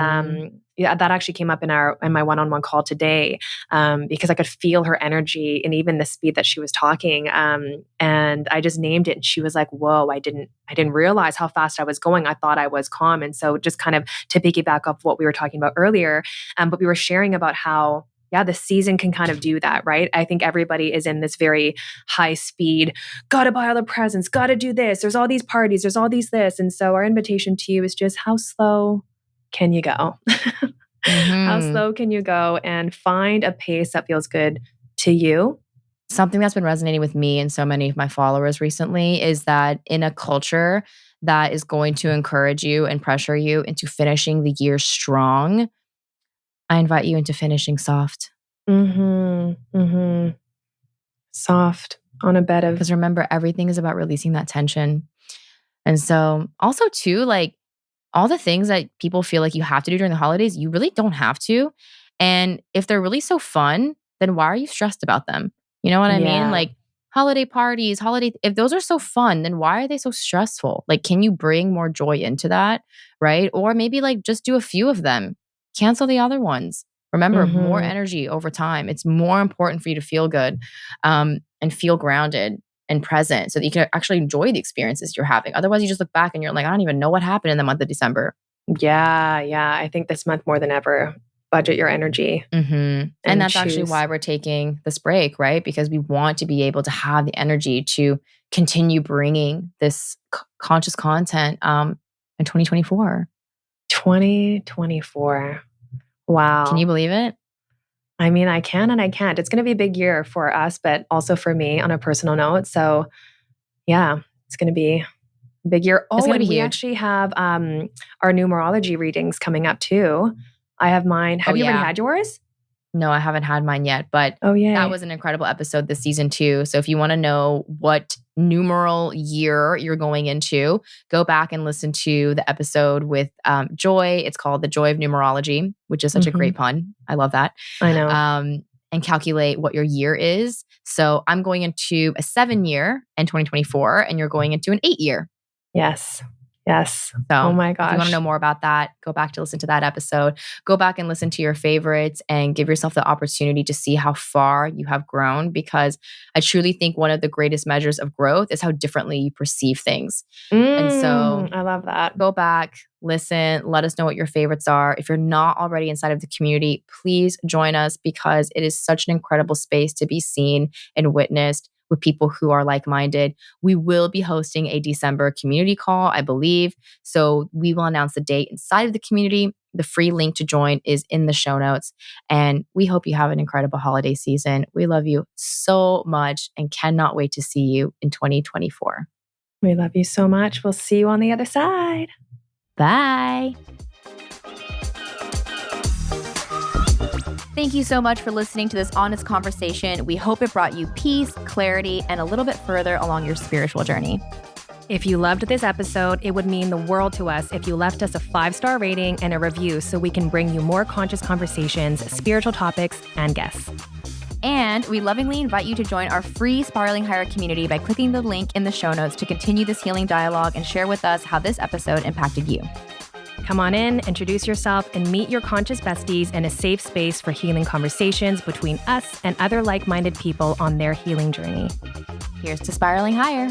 yeah, that actually came up in my one-on-one call today, because I could feel her energy and even the speed that she was talking. And I just named it, and she was like, "Whoa, I didn't realize how fast I was going. I thought I was calm." And so, just kind of to piggyback off what we were talking about earlier, but we were sharing about how, yeah, the season can kind of do that, right? I think everybody is in this very high speed, gotta buy all the presents, gotta do this. There's all these parties, there's all these this. And so our invitation to you is just, how slow can you go? How slow can you go and find a pace that feels good to you? Something that's been resonating with me and so many of my followers recently is that in a culture that is going to encourage you and pressure you into finishing the year strong, I invite you into finishing soft. Soft on a bed of... Because remember, everything is about releasing that tension. And so also too, like all the things that people feel like you have to do during the holidays, you really don't have to. And if they're really so fun, then why are you stressed about them? You know what I mean? Like holiday parties, if those are so fun, then why are they so stressful? Like, can you bring more joy into that? Right? Or maybe like just do a few of them. Cancel the other ones. Remember, more energy over time. It's more important for you to feel good and feel grounded and present so that you can actually enjoy the experiences you're having. Otherwise, you just look back and you're like, I don't even know what happened in the month of December. Yeah. I think this month more than ever, budget your energy. And that's actually why we're taking this break, right? Because we want to be able to have the energy to continue bringing this conscious content in 2024. 2024. Wow. Can you believe it? I mean, I can and I can't. It's going to be a big year for us, but also for me on a personal note. So yeah, it's going to be a big year. Oh, and we actually have our numerology readings coming up too. I have mine. Have you already had yours? No, I haven't had mine yet, but that was an incredible episode this season too. So if you want to know what numeral year you're going into, go back and listen to the episode with Joy. It's called The Joy of Numerology, which is such a great pun. I love that. I know. And calculate what your year is. So I'm going into a 7-year in 2024, and you're going into an 8-year. Yes. So, oh my gosh. If you want to know more about that, go back to listen to that episode. Go back and listen to your favorites and give yourself the opportunity to see how far you have grown, because I truly think one of the greatest measures of growth is how differently you perceive things. And so I love that. Go back, listen, let us know what your favorites are. If you're not already inside of the community, please join us, because it is such an incredible space to be seen and witnessed with people who are like-minded. We will be hosting a December community call, I believe. So we will announce the date inside of the community. The free link to join is in the show notes. And we hope you have an incredible holiday season. We love you so much and cannot wait to see you in 2024. We love you so much. We'll see you on the other side. Bye. Thank you so much for listening to this honest conversation. We hope it brought you peace, clarity, and a little bit further along your spiritual journey. If you loved this episode, it would mean the world to us if you left us a 5-star rating and a review so we can bring you more conscious conversations, spiritual topics, and guests. And we lovingly invite you to join our free Spiraling Higher community by clicking the link in the show notes to continue this healing dialogue and share with us how this episode impacted you. Come on in, introduce yourself, and meet your conscious besties in a safe space for healing conversations between us and other like-minded people on their healing journey. Here's to Spiraling Higher.